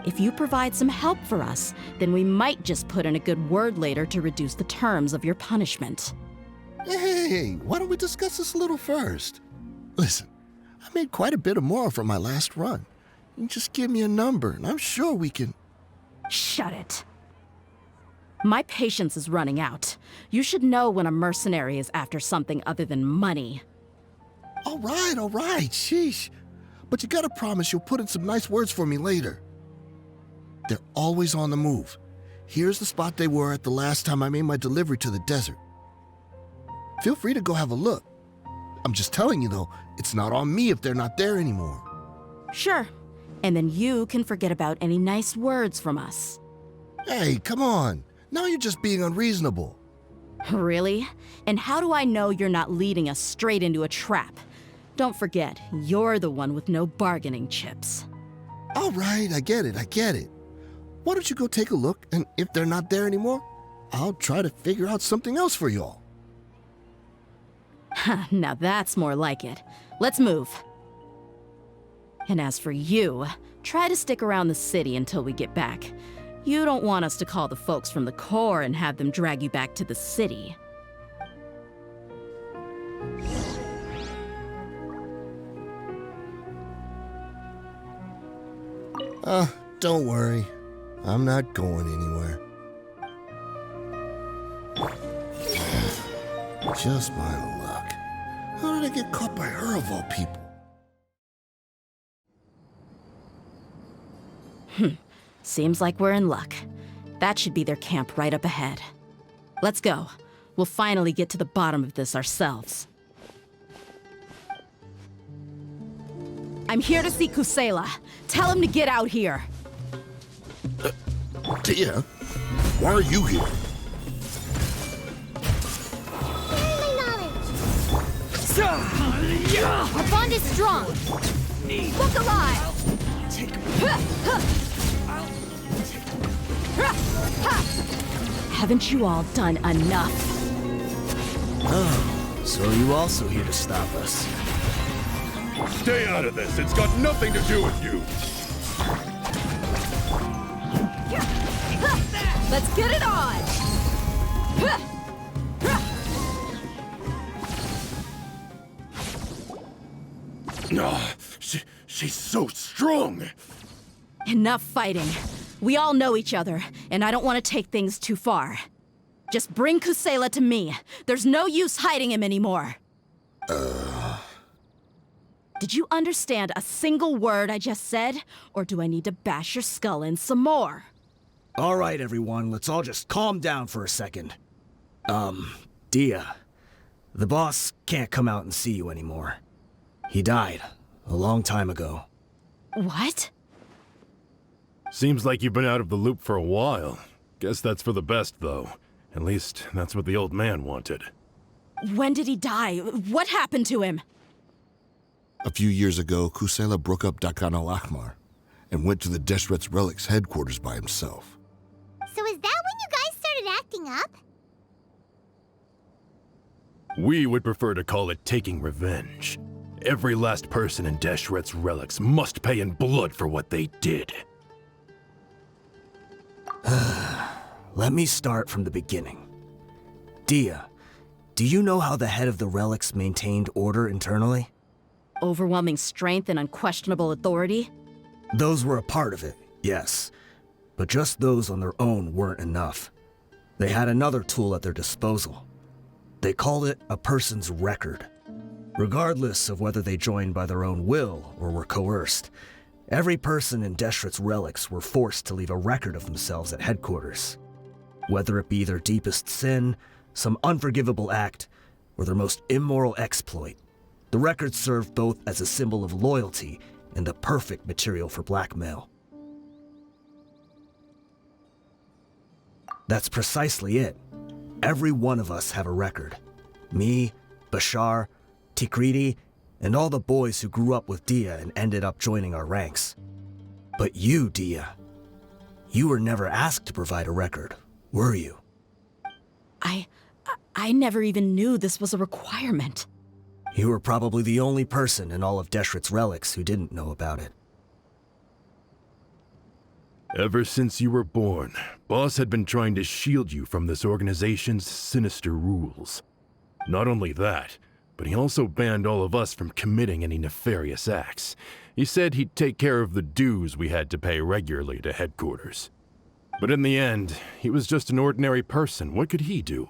If you provide some help for us, then we might just put in a good word later to reduce the terms of your punishment. Hey, why don't we discuss this a little first? Listen, I made quite a bit of Mora from my last run. You just give me a number, and I'm sure we can... Shut it. My patience is running out. You should know when a mercenary is after something other than money. All right, sheesh. But you gotta promise you'll put in some nice words for me later. They're always on the move. Here's the spot they were at the last time I made my delivery to the desert. Feel free to go have a look. I'm just telling you though, it's not on me if they're not there anymore. Sure. And then you can forget about any nice words from us. Hey, come on. Now you're just being unreasonable. Really? And how do I know you're not leading us straight into a trap? Don't forget, you're the one with no bargaining chips. All right, I get it. Why don't you go take a look, and if they're not there anymore, I'll try to figure out something else for y'all. Now that's more like it. Let's move. And as for you, try to stick around the city until we get back. You don't want us to call the folks from the Corps and have them drag you back to the city. Don't worry. I'm not going anywhere. Just my luck. How did I get caught by her of all people? Seems like we're in luck. That should be their camp right up ahead. Let's go. We'll finally get to the bottom of this ourselves. I'm here to see Kusayla. Tell him to get out here. Dehya, why are you here? Our bond is strong. Look alive. Haven't you all done enough? Oh, so are you also here to stop us? Stay out of this. It's got nothing to do with you. Let's get it on! She's so strong. Enough fighting. We all know each other, and I don't want to take things too far. Just bring Kusayla to me. There's no use hiding him anymore. Did you understand a single word I just said? Or do I need to bash your skull in some more? All right, everyone, let's all just calm down for a second. Dehya, the boss can't come out and see you anymore. He died a long time ago. What? Seems like you've been out of the loop for a while. Guess that's for the best, though. At least, that's what the old man wanted. When did he die? What happened to him? A few years ago, Kusayla broke up Dakan Al-Ahmar and went to the Deshret's Relics headquarters by himself. So is that when you guys started acting up? We would prefer to call it taking revenge. Every last person in Deshret's Relics must pay in blood for what they did. Let me start from the beginning. Dehya, do you know how the head of the Relics maintained order internally? Overwhelming strength and unquestionable authority? Those were a part of it, yes. But just those on their own weren't enough. They had another tool at their disposal. They called it a person's record. Regardless of whether they joined by their own will or were coerced, every person in Deshret's Relics were forced to leave a record of themselves at headquarters. Whether it be their deepest sin, some unforgivable act, or their most immoral exploit, the record served both as a symbol of loyalty and the perfect material for blackmail. That's precisely it. Every one of us have a record. Me, Bashar, Tikriti, and all the boys who grew up with Dehya and ended up joining our ranks. But you, Dehya, you were never asked to provide a record, were you? I never even knew this was a requirement. You were probably the only person in all of Deshret's Relics who didn't know about it. Ever since you were born, Boss had been trying to shield you from this organization's sinister rules. Not only that, but he also banned all of us from committing any nefarious acts. He said he'd take care of the dues we had to pay regularly to headquarters. But in the end, he was just an ordinary person. What could he do?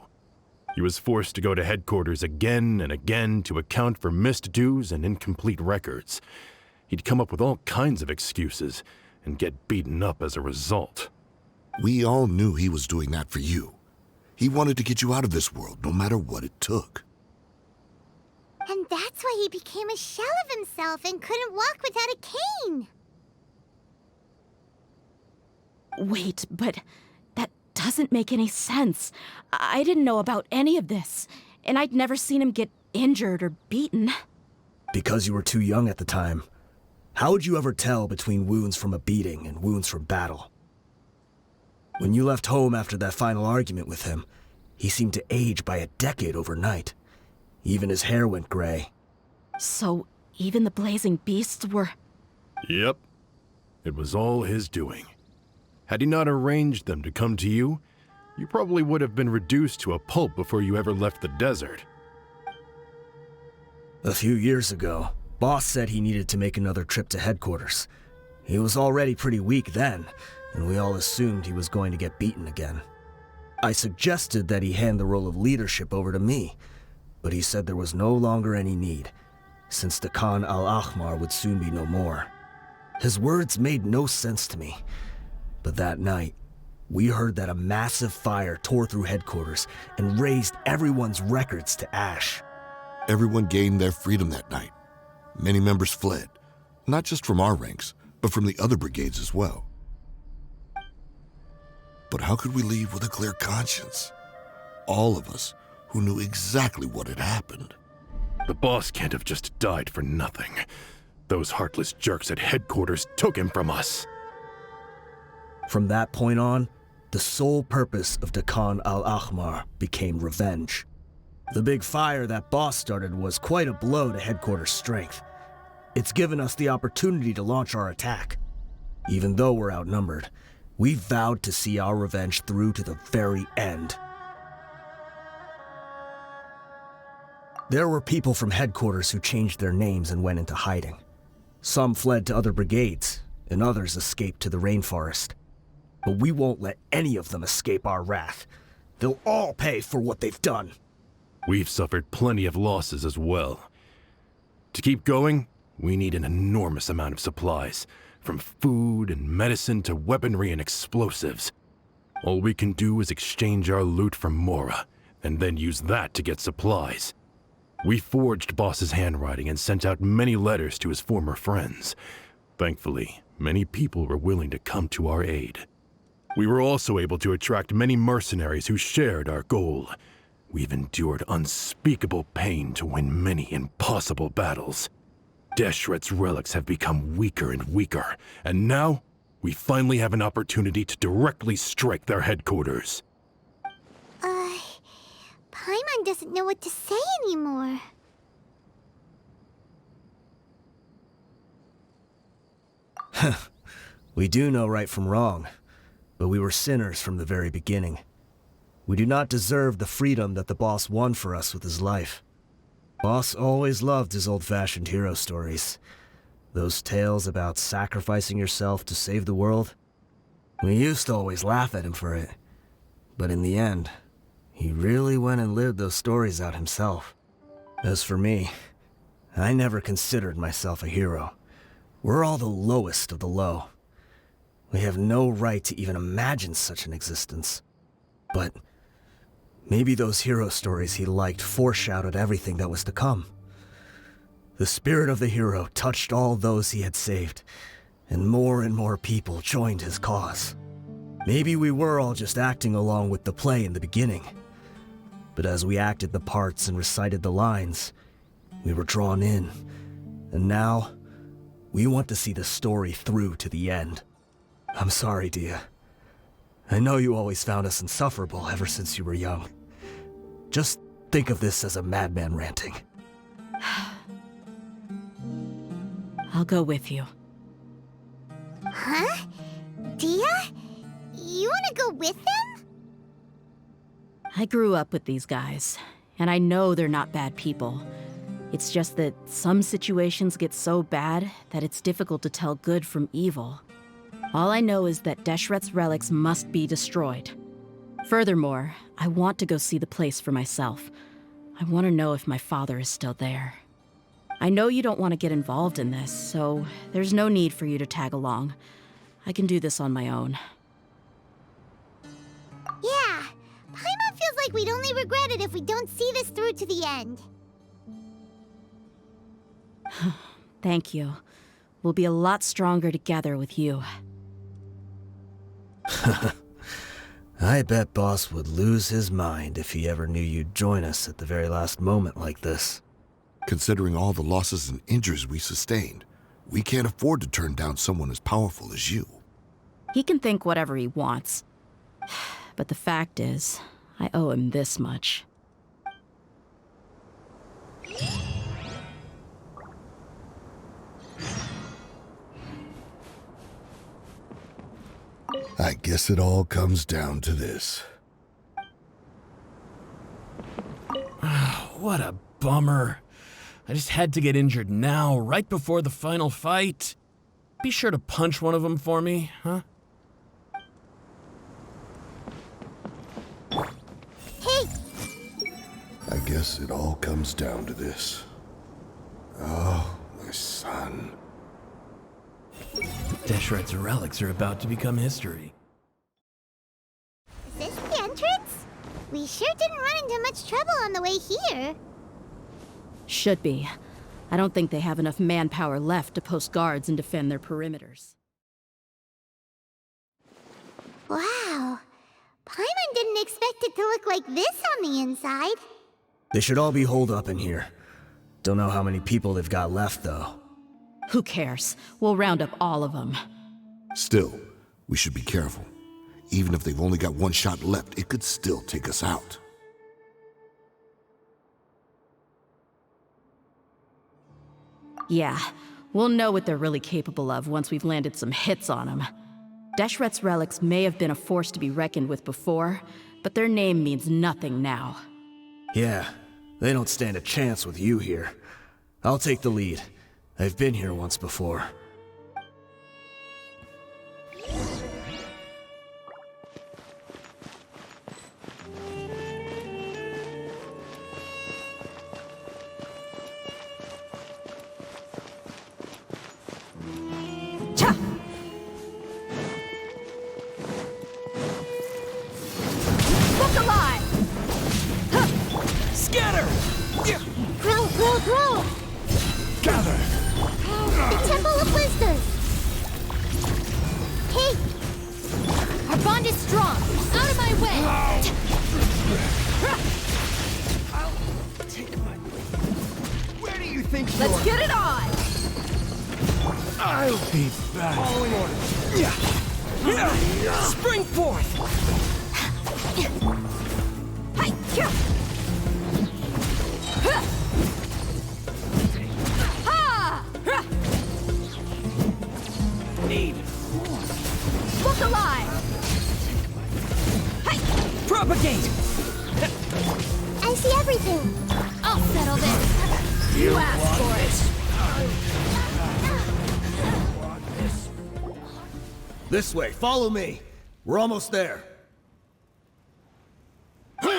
He was forced to go to headquarters again and again to account for missed dues and incomplete records. He'd come up with all kinds of excuses and get beaten up as a result. We all knew he was doing that for you. He wanted to get you out of this world, no matter what it took. And that's why he became a shell of himself and couldn't walk without a cane. Wait, but that doesn't make any sense. I didn't know about any of this, and I'd never seen him get injured or beaten. Because you were too young at the time. How would you ever tell between wounds from a beating and wounds from battle? When you left home after that final argument with him, he seemed to age by a decade overnight. Even his hair went gray. So even the blazing beasts were... Yep. It was all his doing. Had he not arranged them to come to you, you probably would have been reduced to a pulp before you ever left the desert. A few years ago, Boss said he needed to make another trip to headquarters. He was already pretty weak then, and we all assumed he was going to get beaten again. I suggested that he hand the role of leadership over to me, but he said there was no longer any need, since Dakan Al-Ahmar would soon be no more. His words made no sense to me, but that night, we heard that a massive fire tore through headquarters and razed everyone's records to ash. Everyone gained their freedom that night. Many members fled, not just from our ranks, but from the other brigades as well. But how could we leave with a clear conscience? All of us who knew exactly what had happened. The boss can't have just died for nothing. Those heartless jerks at headquarters took him from us. From that point on, the sole purpose of Dakan Al-Ahmar became revenge. The big fire that Boss started was quite a blow to headquarters' strength. It's given us the opportunity to launch our attack. Even though we're outnumbered, we vowed to see our revenge through to the very end. There were people from headquarters who changed their names and went into hiding. Some fled to other brigades, and others escaped to the rainforest. But we won't let any of them escape our wrath. They'll all pay for what they've done. We've suffered plenty of losses as well. To keep going, We need an enormous amount of supplies, from food and medicine to weaponry and explosives. All we can do is exchange our loot from Mora, and then use that to get supplies. We forged Boss's handwriting and sent out many letters to his former friends. Thankfully, many people were willing to come to our aid. We were also able to attract many mercenaries who shared our goal. We've endured unspeakable pain to win many impossible battles. Deshret's relics have become weaker and weaker, and now we finally have an opportunity to directly strike their headquarters. Paimon doesn't know what to say anymore. We do know right from wrong, but we were sinners from the very beginning. We do not deserve the freedom that the boss won for us with his life. Boss always loved his old-fashioned hero stories. Those tales about sacrificing yourself to save the world. We used to always laugh at him for it. But in the end, he really went and lived those stories out himself. As for me, I never considered myself a hero. We're all the lowest of the low. We have no right to even imagine such an existence. But maybe those hero stories he liked foreshadowed everything that was to come. The spirit of the hero touched all those he had saved, and more people joined his cause. Maybe we were all just acting along with the play in the beginning. But as we acted the parts and recited the lines, we were drawn in. And now, we want to see the story through to the end. I'm sorry, Dehya. I know you always found us insufferable ever since you were young. Just think of this as a madman ranting. I'll go with you. Huh? Dehya? You want to go with them? I grew up with these guys, and I know they're not bad people. It's just that some situations get so bad that it's difficult to tell good from evil. All I know is that Deshret's relics must be destroyed. Furthermore, I want to go see the place for myself. I want to know if my father is still there. I know you don't want to get involved in this, so there's no need for you to tag along. I can do this on my own. Yeah, Paimon feels like we'd only regret it if we don't see this through to the end. Thank you. We'll be a lot stronger together with you. I bet Boss would lose his mind if he ever knew you'd join us at the very last moment like this. Considering all the losses and injuries we sustained, we can't afford to turn down someone as powerful as you. He can think whatever he wants. But the fact is, I owe him this much. I guess it all comes down to this. What a bummer. I just had to get injured now, right before the final fight. Be sure to punch one of them for me, huh? Hey! I guess it all comes down to this. Oh, my son. Deshret's relics are about to become history. Is this the entrance? We sure didn't run into much trouble on the way here. Should be. I don't think they have enough manpower left to post guards and defend their perimeters. Wow. Paimon didn't expect it to look like this on the inside. They should all be holed up in here. Don't know how many people they've got left, though. Who cares? We'll round up all of them. Still, we should be careful. Even if they've only got one shot left, it could still take us out. Yeah, we'll know what they're really capable of once we've landed some hits on them. Deshret's relics may have been a force to be reckoned with before, but their name means nothing now. Yeah, they don't stand a chance with you here. I'll take the lead. I've been here once before. I'll be back. Following orders. Spring forth! Need Look alive! propagate! I see everything. I'll settle this. You asked for it. This way, follow me. We're almost there. Wait!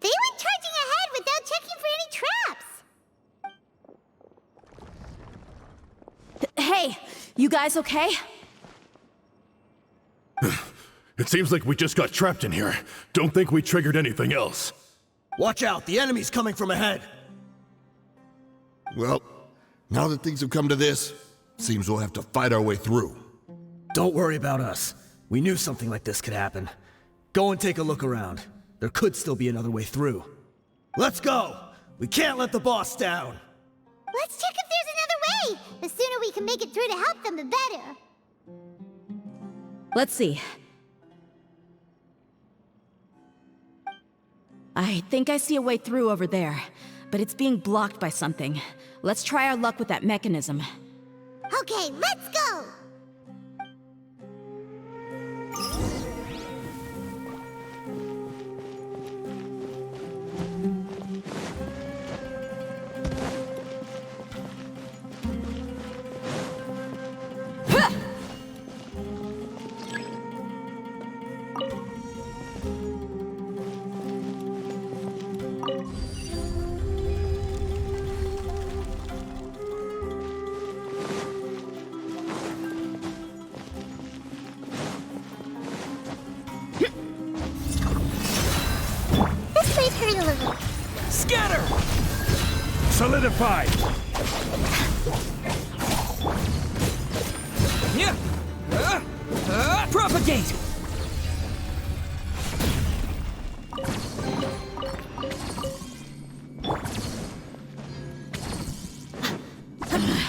They went charging ahead without checking for any traps. Hey, you guys okay? It seems like we just got trapped in here. Don't think we triggered anything else. Watch out, the enemy's coming from ahead. Well, now that things have come to this, seems we'll have to fight our way through. Don't worry about us. We knew something like this could happen. Go and take a look around. There could still be another way through. Let's go! We can't let the boss down! Let's check if there's another way. The sooner we can make it through to help them, the better. Let's see. I think I see a way through over there, but it's being blocked by something. Let's try our luck with that mechanism. Okay, let's go! This might hurt a little. Scatter! Solidify! Yeah! Propagate!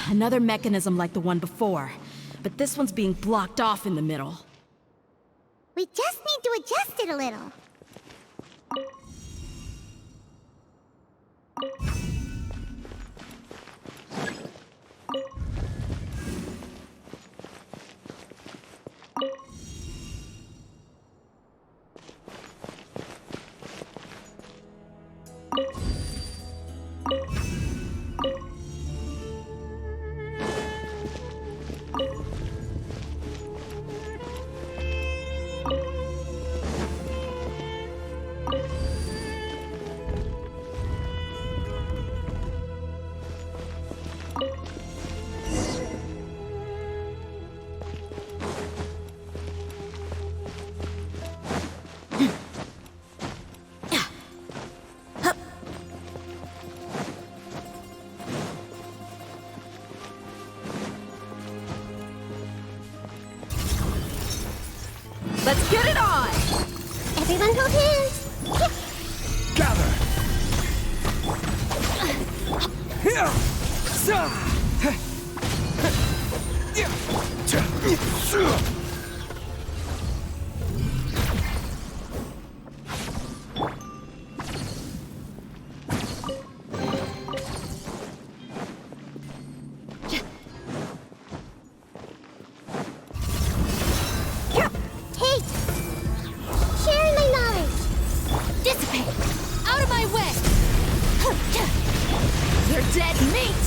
Another mechanism like the one before, but this one's being blocked off in the middle. We just need to adjust it a little. Let's get it on! Everyone hold hands. Gather! Hey! Sharing my knowledge. Dissipate! Out of my way! You're dead meat!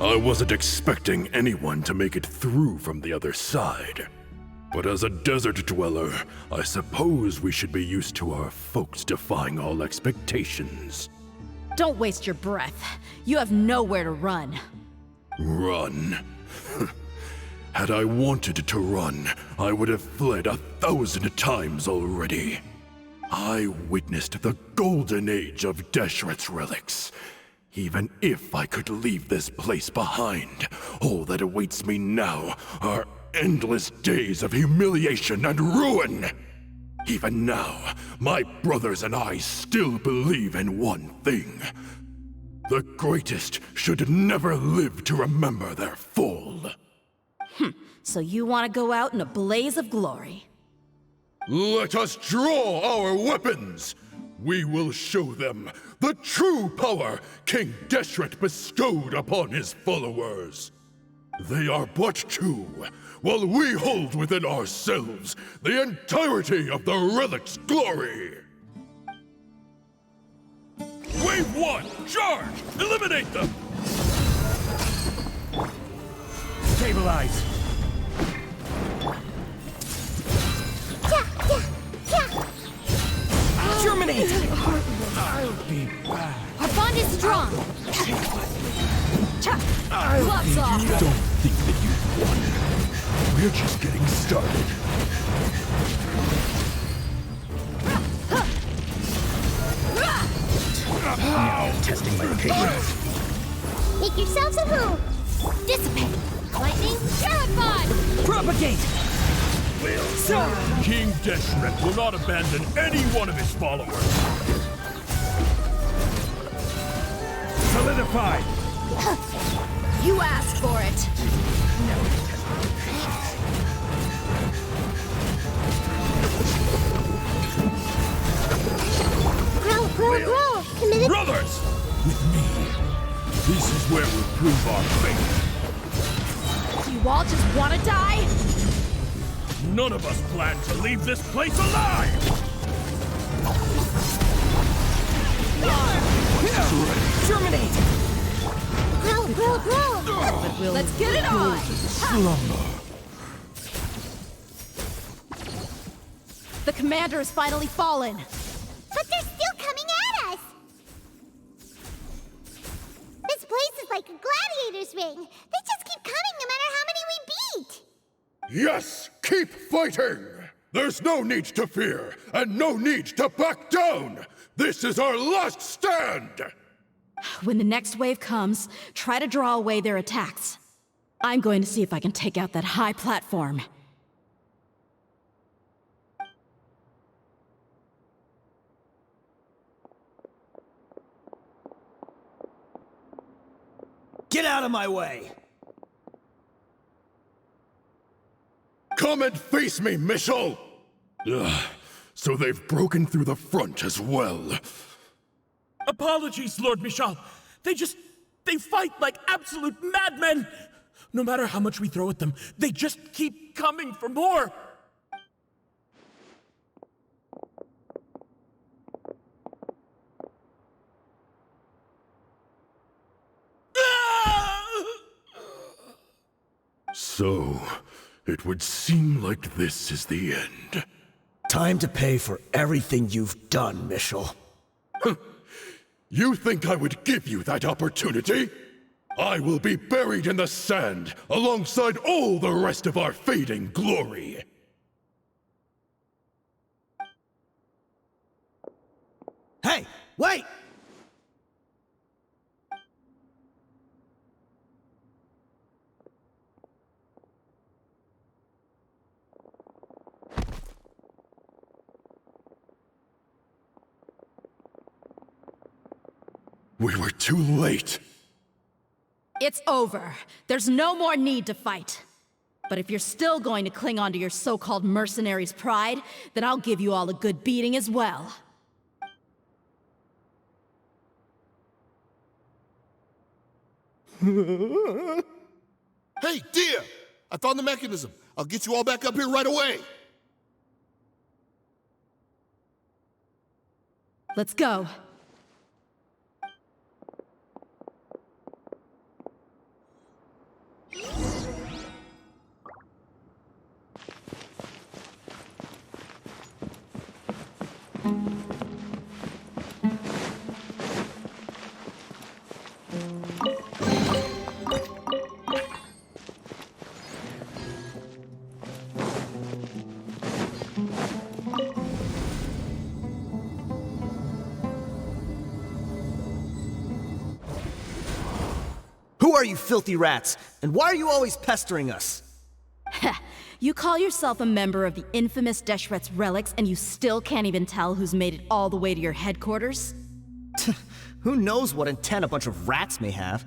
I wasn't expecting anyone to make it through from the other side. But as a desert dweller, I suppose we should be used to our folks defying all expectations. Don't waste your breath. You have nowhere to run. Run? Had I wanted to run, I would have fled 1,000 times already. I witnessed the golden age of Deshret's relics. Even if I could leave this place behind, all that awaits me now are endless days of humiliation and ruin. Even now, my brothers and I still believe in one thing. The greatest should never live to remember their fall. So you want to go out in a blaze of glory? Let us draw our weapons! We will show them the true power King Deshret bestowed upon his followers. They are but two, while we hold within ourselves the entirety of the Relic's glory. Wave 1, charge! Eliminate them! Stabilize! Germinate! Our bond is strong. Gloves off! Don't think that you've won. We're just getting started. Now testing my patience. Make yourselves a move. Dissipate. Lightning, terrified. Propagate! King Deshret will not abandon any one of his followers. Solidify! You asked for it. Grow. Committed. Brothers! With me, this is where we prove our faith. Do you all just want to die? None of us plan to leave this place alive! Germinate! Grow. Let's get it on! The commander has finally fallen. But they're still coming at us. This place is like a gladiator's ring. They just keep coming no matter how many we beat. Yes, keep fighting! There's no need to fear, and no need to back down! This is our last stand! When the next wave comes, try to draw away their attacks. I'm going to see if I can take out that high platform. Get out of my way! Come and face me, Michel! Ugh, so they've broken through the front as well. Apologies, Lord Michal. They fight like absolute madmen. No matter how much we throw at them, they just keep coming for more. So, it would seem like this is the end. Time to pay for everything you've done, Michel. You think I would give you that opportunity? I will be buried in the sand alongside all the rest of our fading glory. Hey, wait! We were too late. It's over. There's no more need to fight. But if you're still going to cling on to your so-called mercenary's pride, then I'll give you all a good beating as well. Hey, Dehya! I found the mechanism. I'll get you all back up here right away. Let's go. Who are you filthy rats? And why are you always pestering us? You call yourself a member of the infamous Deshret's Relics, and you still can't even tell who's made it all the way to your headquarters? Who knows what intent a bunch of rats may have?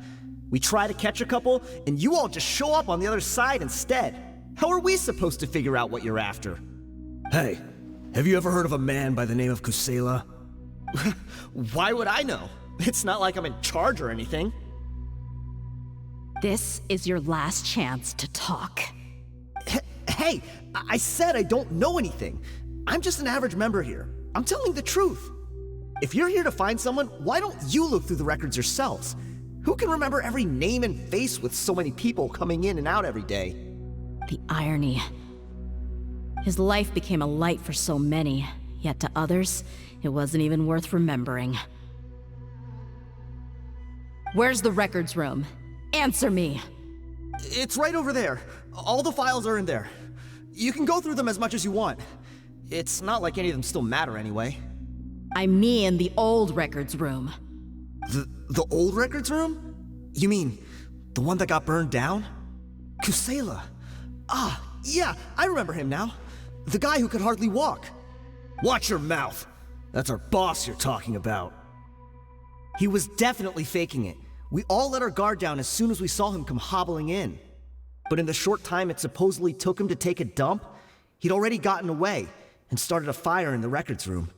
We try to catch a couple, and you all just show up on the other side instead. How are we supposed to figure out what you're after? Hey, have you ever heard of a man by the name of Kusayla? Why would I know? It's not like I'm in charge or anything. This is your last chance to talk. Hey, I said I don't know anything. I'm just an average member here. I'm telling the truth. If you're here to find someone, why don't you look through the records yourselves? Who can remember every name and face with so many people coming in and out every day? The irony. His life became a light for so many, yet to others, it wasn't even worth remembering. Where's the records room? Answer me! It's right over there. All the files are in there. You can go through them as much as you want. It's not like any of them still matter anyway. I mean the old records room. The old records room? You mean the one that got burned down? Kusayla. Ah, yeah, I remember him now. The guy who could hardly walk. Watch your mouth. That's our boss you're talking about. He was definitely faking it. We all let our guard down as soon as we saw him come hobbling in. But in the short time it supposedly took him to take a dump, he'd already gotten away and started a fire in the records room.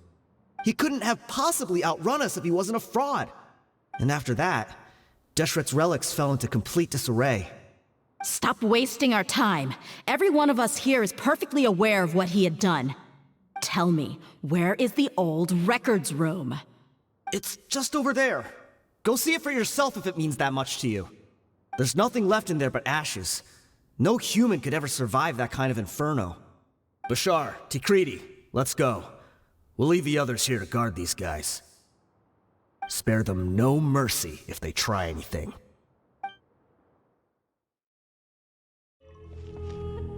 He couldn't have possibly outrun us if he wasn't a fraud. And after that, Deshret's relics fell into complete disarray. Stop wasting our time. Every one of us here is perfectly aware of what he had done. Tell me, where is the old records room? It's just over there. Go see it for yourself if it means that much to you. There's nothing left in there but ashes. No human could ever survive that kind of inferno. Bashar, Tikriti, let's go. We'll leave the others here to guard these guys. Spare them no mercy if they try anything.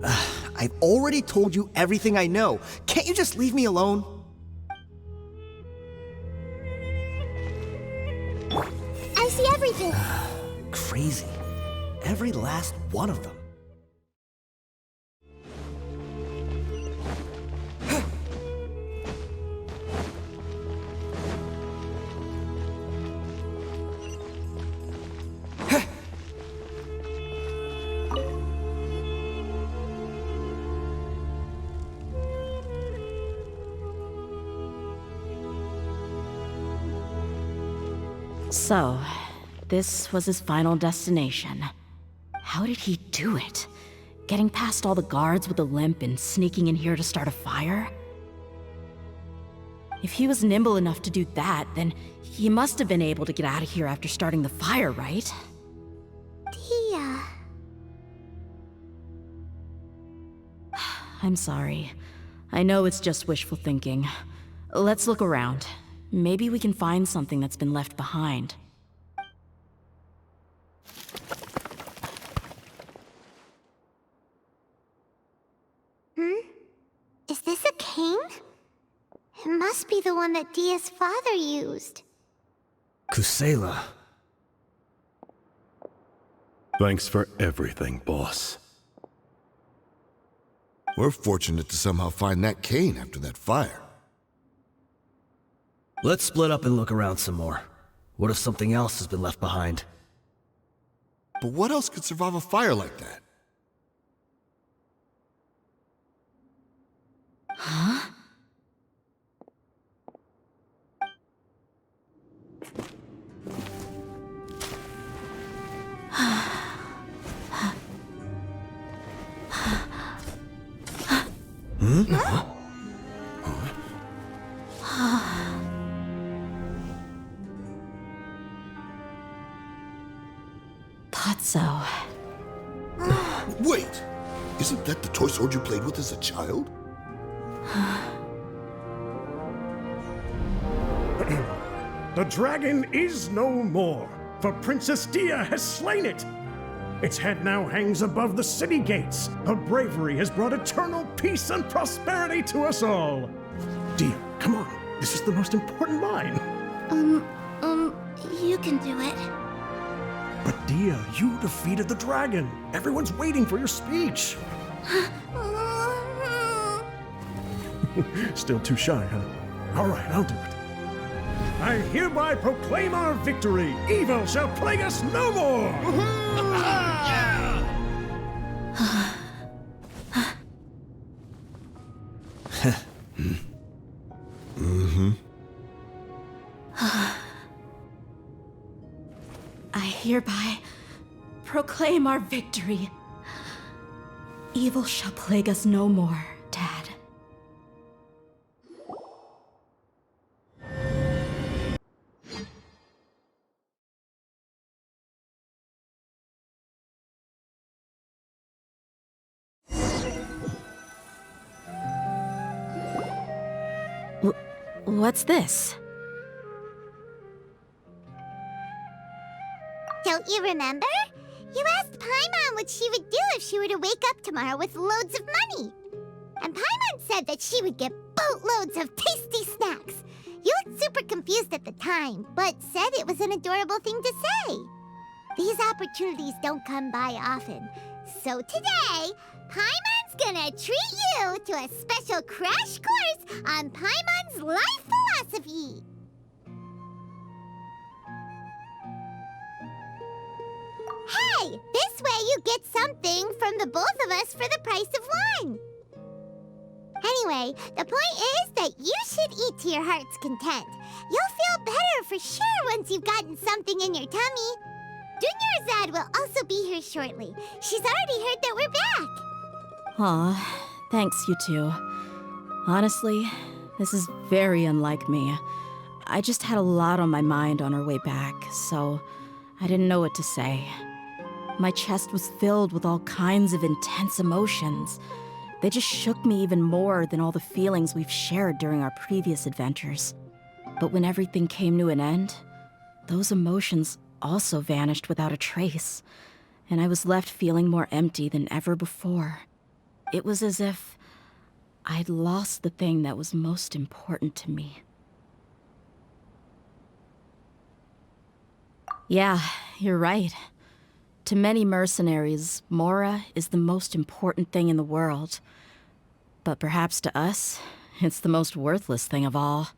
I've already told you everything I know. Can't you just leave me alone? I see everything. Crazy. Every last one of them. So, this was his final destination. How did he do it? Getting past all the guards with a limp and sneaking in here to start a fire? If he was nimble enough to do that, then he must have been able to get out of here after starting the fire, right? Dehya. I'm sorry. I know it's just wishful thinking. Let's look around. Maybe we can find something that's been left behind. Is this a cane? It must be the one that Dehya's father used. Kusayla. Thanks for everything, boss. We're fortunate to somehow find that cane after that fire. Let's split up and look around some more. What if something else has been left behind? But what else could survive a fire like that? Huh? Patso. Wait! Isn't that the toy sword you played with as a child? The dragon is no more, for Princess Dehya has slain it. Its head now hangs above the city gates. Her bravery has brought eternal peace and prosperity to us all. Dehya, come on. This is the most important line. You can do it. But Dehya, you defeated the dragon. Everyone's waiting for your speech. Still too shy, huh? All right, I'll do it. I hereby proclaim our victory. Evil shall plague us no more. I hereby proclaim our victory. Evil shall plague us no more, Dad. What's this? Don't you remember? You asked Paimon what she would do if she were to wake up tomorrow with loads of money. And Paimon said that she would get boatloads of tasty snacks. You looked super confused at the time, but said it was an adorable thing to say. These opportunities don't come by often. So today, Paimon's gonna treat you to a special crash course on Paimon's life philosophy. Hey, this way you get something from the both of us for the price of one. Anyway, the point is that you should eat to your heart's content. You'll feel better for sure once you've gotten something in your tummy. Dunyarzad will also be here shortly. She's already heard that we're back. Aw, thanks, you two. Honestly, this is very unlike me. I just had a lot on my mind on our way back, so I didn't know what to say. My chest was filled with all kinds of intense emotions. They just shook me even more than all the feelings we've shared during our previous adventures. But when everything came to an end, those emotions also vanished without a trace, and I was left feeling more empty than ever before. It was as if I'd lost the thing that was most important to me. Yeah, you're right. To many mercenaries, Mora is the most important thing in the world. But perhaps to us, it's the most worthless thing of all.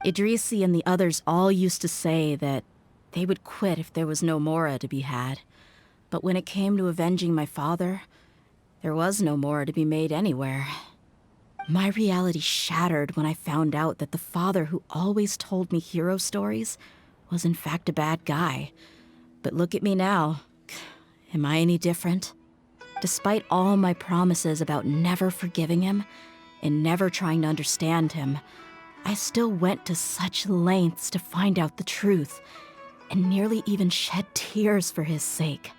Idrisi and the others all used to say that they would quit if there was no Mora to be had. But when it came to avenging my father, there was no Mora to be made anywhere. My reality shattered when I found out that the father who always told me hero stories was in fact a bad guy. But look at me now. Am I any different? Despite all my promises about never forgiving him and never trying to understand him, I still went to such lengths to find out the truth, and nearly even shed tears for his sake.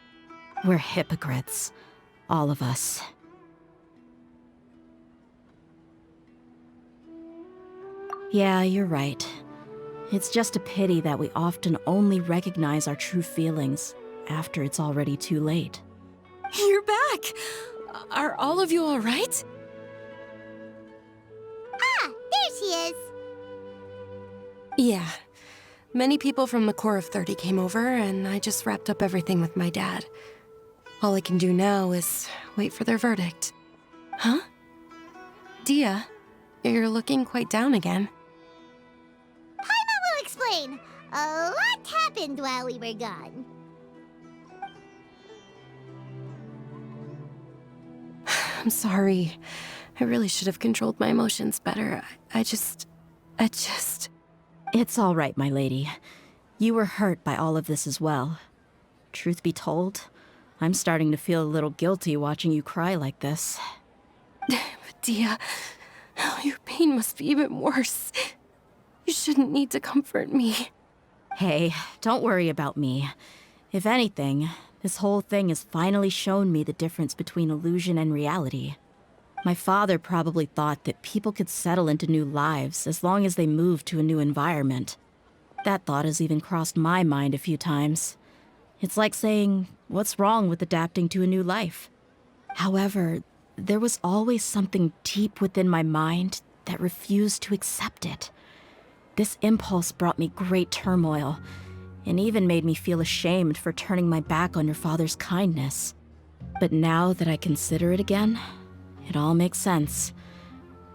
We're hypocrites, all of us. Yeah, you're right. It's just a pity that we often only recognize our true feelings after it's already too late. You're back! Are all of you all right? Ah, there she is. Yeah. Many people from the Corps of 30 came over, and I just wrapped up everything with my dad. All I can do now is wait for their verdict. Huh? Dehya, you're looking quite down again. Paimon will explain. A lot happened while we were gone. I'm sorry. I really should have controlled my emotions better. I just... It's all right, my lady. You were hurt by all of this as well. Truth be told, I'm starting to feel a little guilty watching you cry like this. But Dehya, your pain must be even worse. You shouldn't need to comfort me. Hey, don't worry about me. If anything, this whole thing has finally shown me the difference between illusion and reality. My father probably thought that people could settle into new lives as long as they moved to a new environment. That thought has even crossed my mind a few times. It's like saying, what's wrong with adapting to a new life? However, there was always something deep within my mind that refused to accept it. This impulse brought me great turmoil, and even made me feel ashamed for turning my back on your father's kindness. But now that I consider it again, it all makes sense.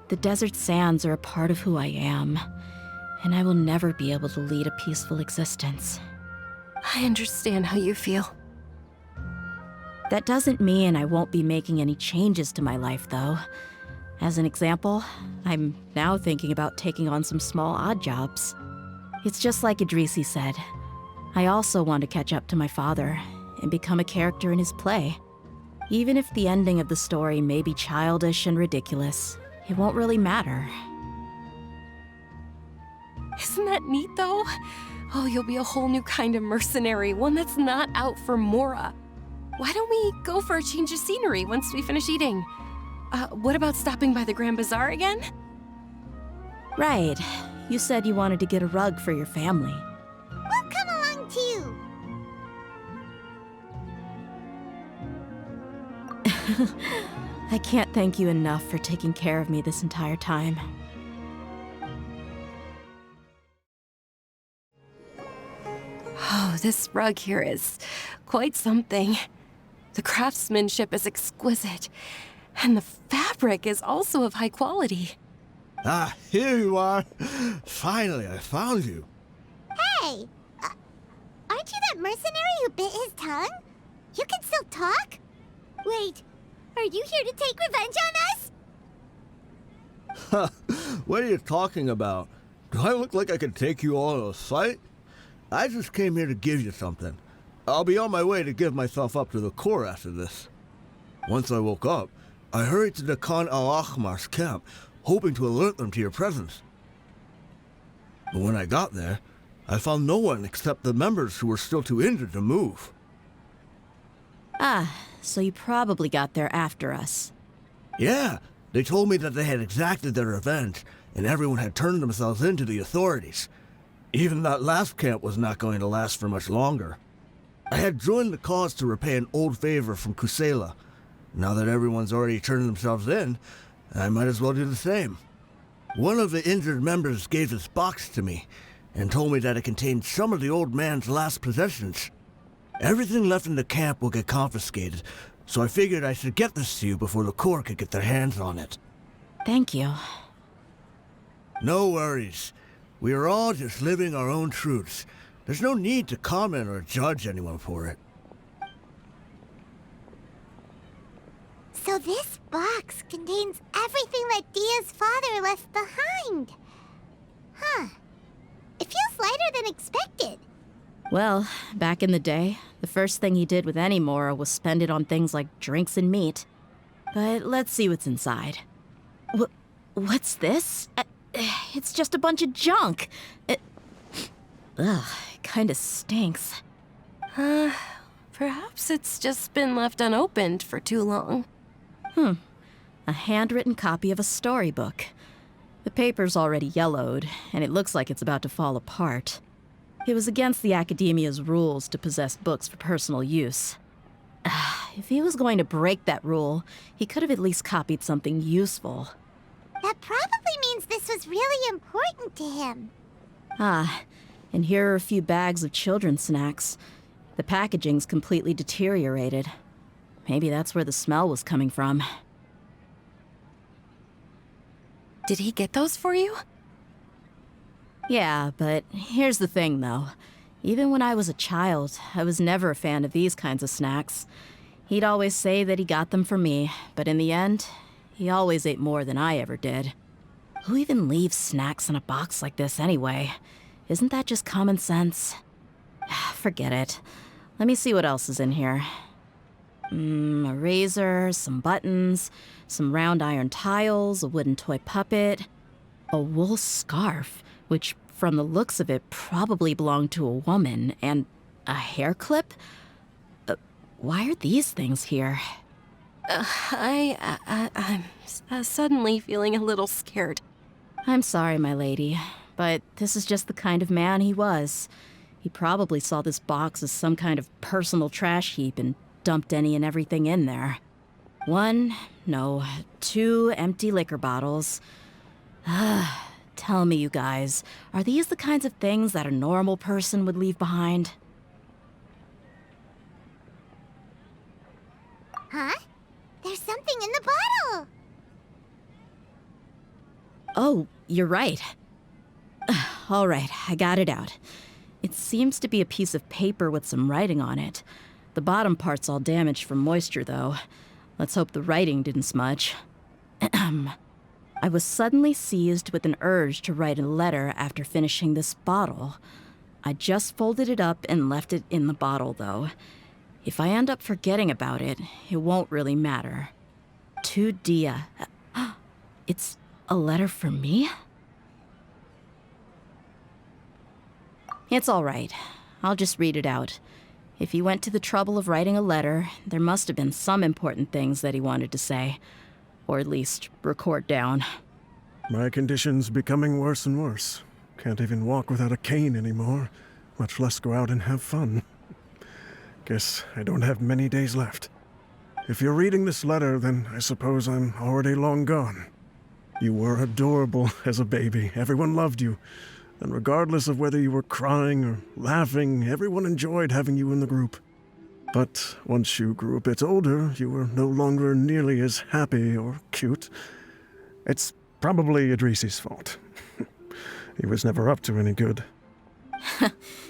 The desert sands are a part of who I am, and I will never be able to lead a peaceful existence. I understand how you feel. That doesn't mean I won't be making any changes to my life, though. As an example, I'm now thinking about taking on some small odd jobs. It's just like Idrisi said. I also want to catch up to my father and become a character in his play. Even if the ending of the story may be childish and ridiculous, it won't really matter. Isn't that neat, though? Oh, you'll be a whole new kind of mercenary, one that's not out for Mora. Why don't we go for a change of scenery once we finish eating? What about stopping by the Grand Bazaar again? Right. You said you wanted to get a rug for your family. We'll come along too. I can't thank you enough for taking care of me this entire time. Oh, this rug here is quite something. The craftsmanship is exquisite, and the fabric is also of high quality. Ah, here you are. Finally, I found you. Hey! Aren't you that mercenary who bit his tongue? You can still talk? Wait, are you here to take revenge on us? What are you talking about? Do I look like I could take you all in a fight? I just came here to give you something. I'll be on my way to give myself up to the Corps after this. Once I woke up, I hurried to Dakan Al-Ahmar's camp, hoping to alert them to your presence. But when I got there, I found no one except the members who were still too injured to move. Ah, so you probably got there after us. Yeah, they told me that they had exacted their revenge, and everyone had turned themselves in to the authorities. Even that last camp was not going to last for much longer. I had joined the cause to repay an old favor from Kusayla. Now that everyone's already turned themselves in, I might as well do the same. One of the injured members gave this box to me, and told me that it contained some of the old man's last possessions. Everything left in the camp will get confiscated, so I figured I should get this to you before the Corps could get their hands on it. Thank you. No worries. We are all just living our own truths. There's no need to comment or judge anyone for it. So this box contains everything that Dia's father left behind. Huh. It feels lighter than expected. Well, back in the day, the first thing he did with any Mora was spend it on things like drinks and meat. But let's see what's inside. What's this? It's just a bunch of junk. It kinda stinks. Perhaps it's just been left unopened for too long. A handwritten copy of a storybook. The paper's already yellowed, and it looks like it's about to fall apart. It was against the Academia's rules to possess books for personal use. If he was going to break that rule, he could have at least copied something useful. That probably means this was really important to him. And here are a few bags of children's snacks. The packaging's completely deteriorated. Maybe that's where the smell was coming from. Did he get those for you? Yeah, but here's the thing, though. Even when I was a child, I was never a fan of these kinds of snacks. He'd always say that he got them for me, but in the end, he always ate more than I ever did. Who even leaves snacks in a box like this anyway? Isn't that just common sense? Forget it. Let me see what else is in here. A razor, some buttons, some round iron tiles, a wooden toy puppet, a wool scarf, which from the looks of it probably belonged to a woman, and a hair clip? Why are these things here? I'm suddenly feeling a little scared. I'm sorry, my lady, but this is just the kind of man he was. He probably saw this box as some kind of personal trash heap and dumped any and everything in there. 2 empty liquor bottles. Tell me, you guys, are these the kinds of things that a normal person would leave behind? Huh? There's something in the bottle! Oh, you're right. All right, I got it out. It seems to be a piece of paper with some writing on it. The bottom part's all damaged from moisture, though. Let's hope the writing didn't smudge. I was suddenly seized with an urge to write a letter after finishing this bottle. I just folded it up and left it in the bottle, though. If I end up forgetting about it, it won't really matter. To Dehya. It's a letter for me? It's all right. I'll just read it out. If he went to the trouble of writing a letter, there must have been some important things that he wanted to say. Or at least record down. My condition's becoming worse and worse. Can't even walk without a cane anymore, much less go out and have fun. Guess I don't have many days left. If you're reading this letter, then I suppose I'm already long gone. You were adorable as a baby. Everyone loved you. And regardless of whether you were crying or laughing, everyone enjoyed having you in the group. But once you grew a bit older, you were no longer nearly as happy or cute. It's probably Idrisi's fault. He was never up to any good.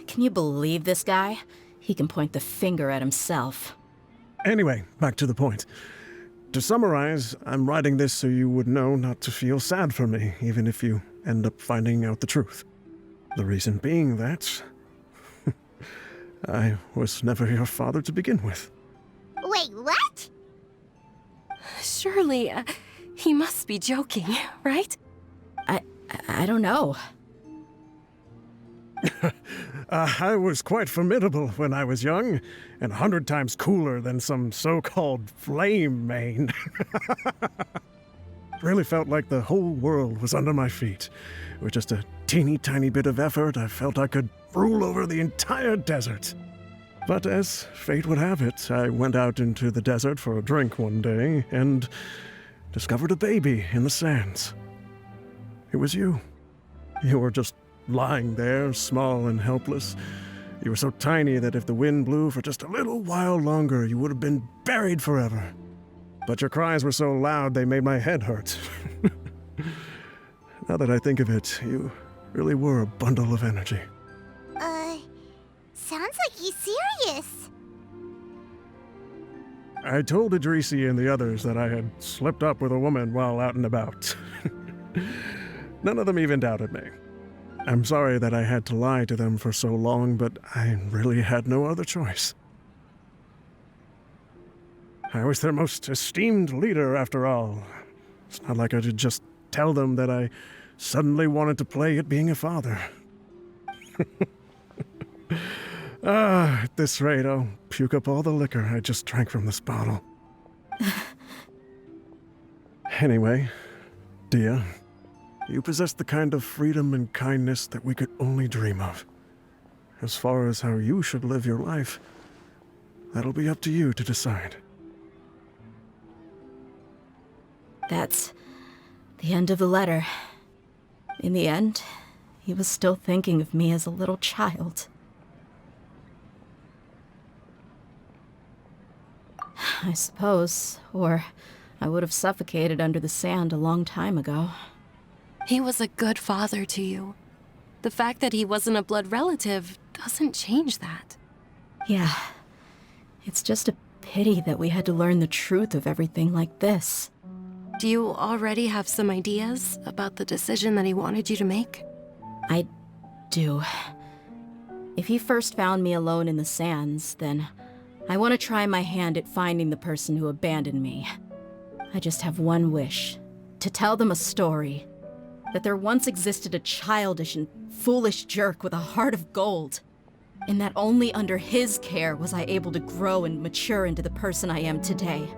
Can you believe this guy? He can point the finger at himself. Anyway, back to the point. To summarize, I'm writing this so you would know not to feel sad for me, even if you end up finding out the truth. The reason being that I was never your father to begin with. Wait, what? Surely, he must be joking, right? I don't know. I was quite formidable when I was young, and 100 times cooler than some so-called flame main. Really felt like the whole world was under my feet. With just a teeny tiny bit of effort, I felt I could rule over the entire desert. But as fate would have it, I went out into the desert for a drink one day and discovered a baby in the sands. It was you. You were just lying there, small and helpless. You were so tiny that if the wind blew for just a little while longer, you would have been buried forever. But your cries were so loud they made my head hurt. Now that I think of it, you really were a bundle of energy. Sounds like he's serious. I told Idrisi and the others that I had slipped up with a woman while out and about. None of them even doubted me. I'm sorry that I had to lie to them for so long, but I really had no other choice. I was their most esteemed leader, after all. It's not like I could just tell them that I suddenly wanted to play at being a father. At this rate, I'll puke up all the liquor I just drank from this bottle. Anyway, Dehya, you possess the kind of freedom and kindness that we could only dream of. As far as how you should live your life, that'll be up to you to decide. That's the end of the letter. In the end, he was still thinking of me as a little child. I suppose, or I would have suffocated under the sand a long time ago. He was a good father to you. The fact that he wasn't a blood relative doesn't change that. Yeah. It's just a pity that we had to learn the truth of everything like this. Do you already have some ideas about the decision that he wanted you to make? I do. If he first found me alone in the sands, then I want to try my hand at finding the person who abandoned me. I just have one wish. To tell them a story. That there once existed a childish and foolish jerk with a heart of gold. And that only under his care was I able to grow and mature into the person I am today.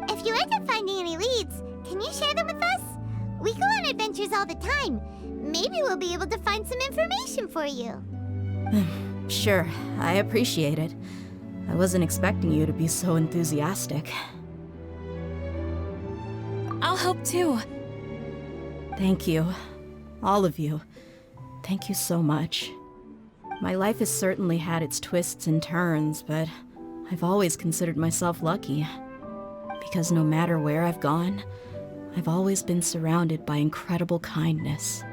If you end up finding any leads, can you share them with us? We go on on adventures all the time. Maybe we'll be able to find some information for you. Sure, I appreciate it. I wasn't expecting you to be so enthusiastic. I'll help too. Thank you. All of you. Thank you so much. My life has certainly had its twists and turns, but I've always considered myself lucky. Because no matter where I've gone, I've always been surrounded by incredible kindness.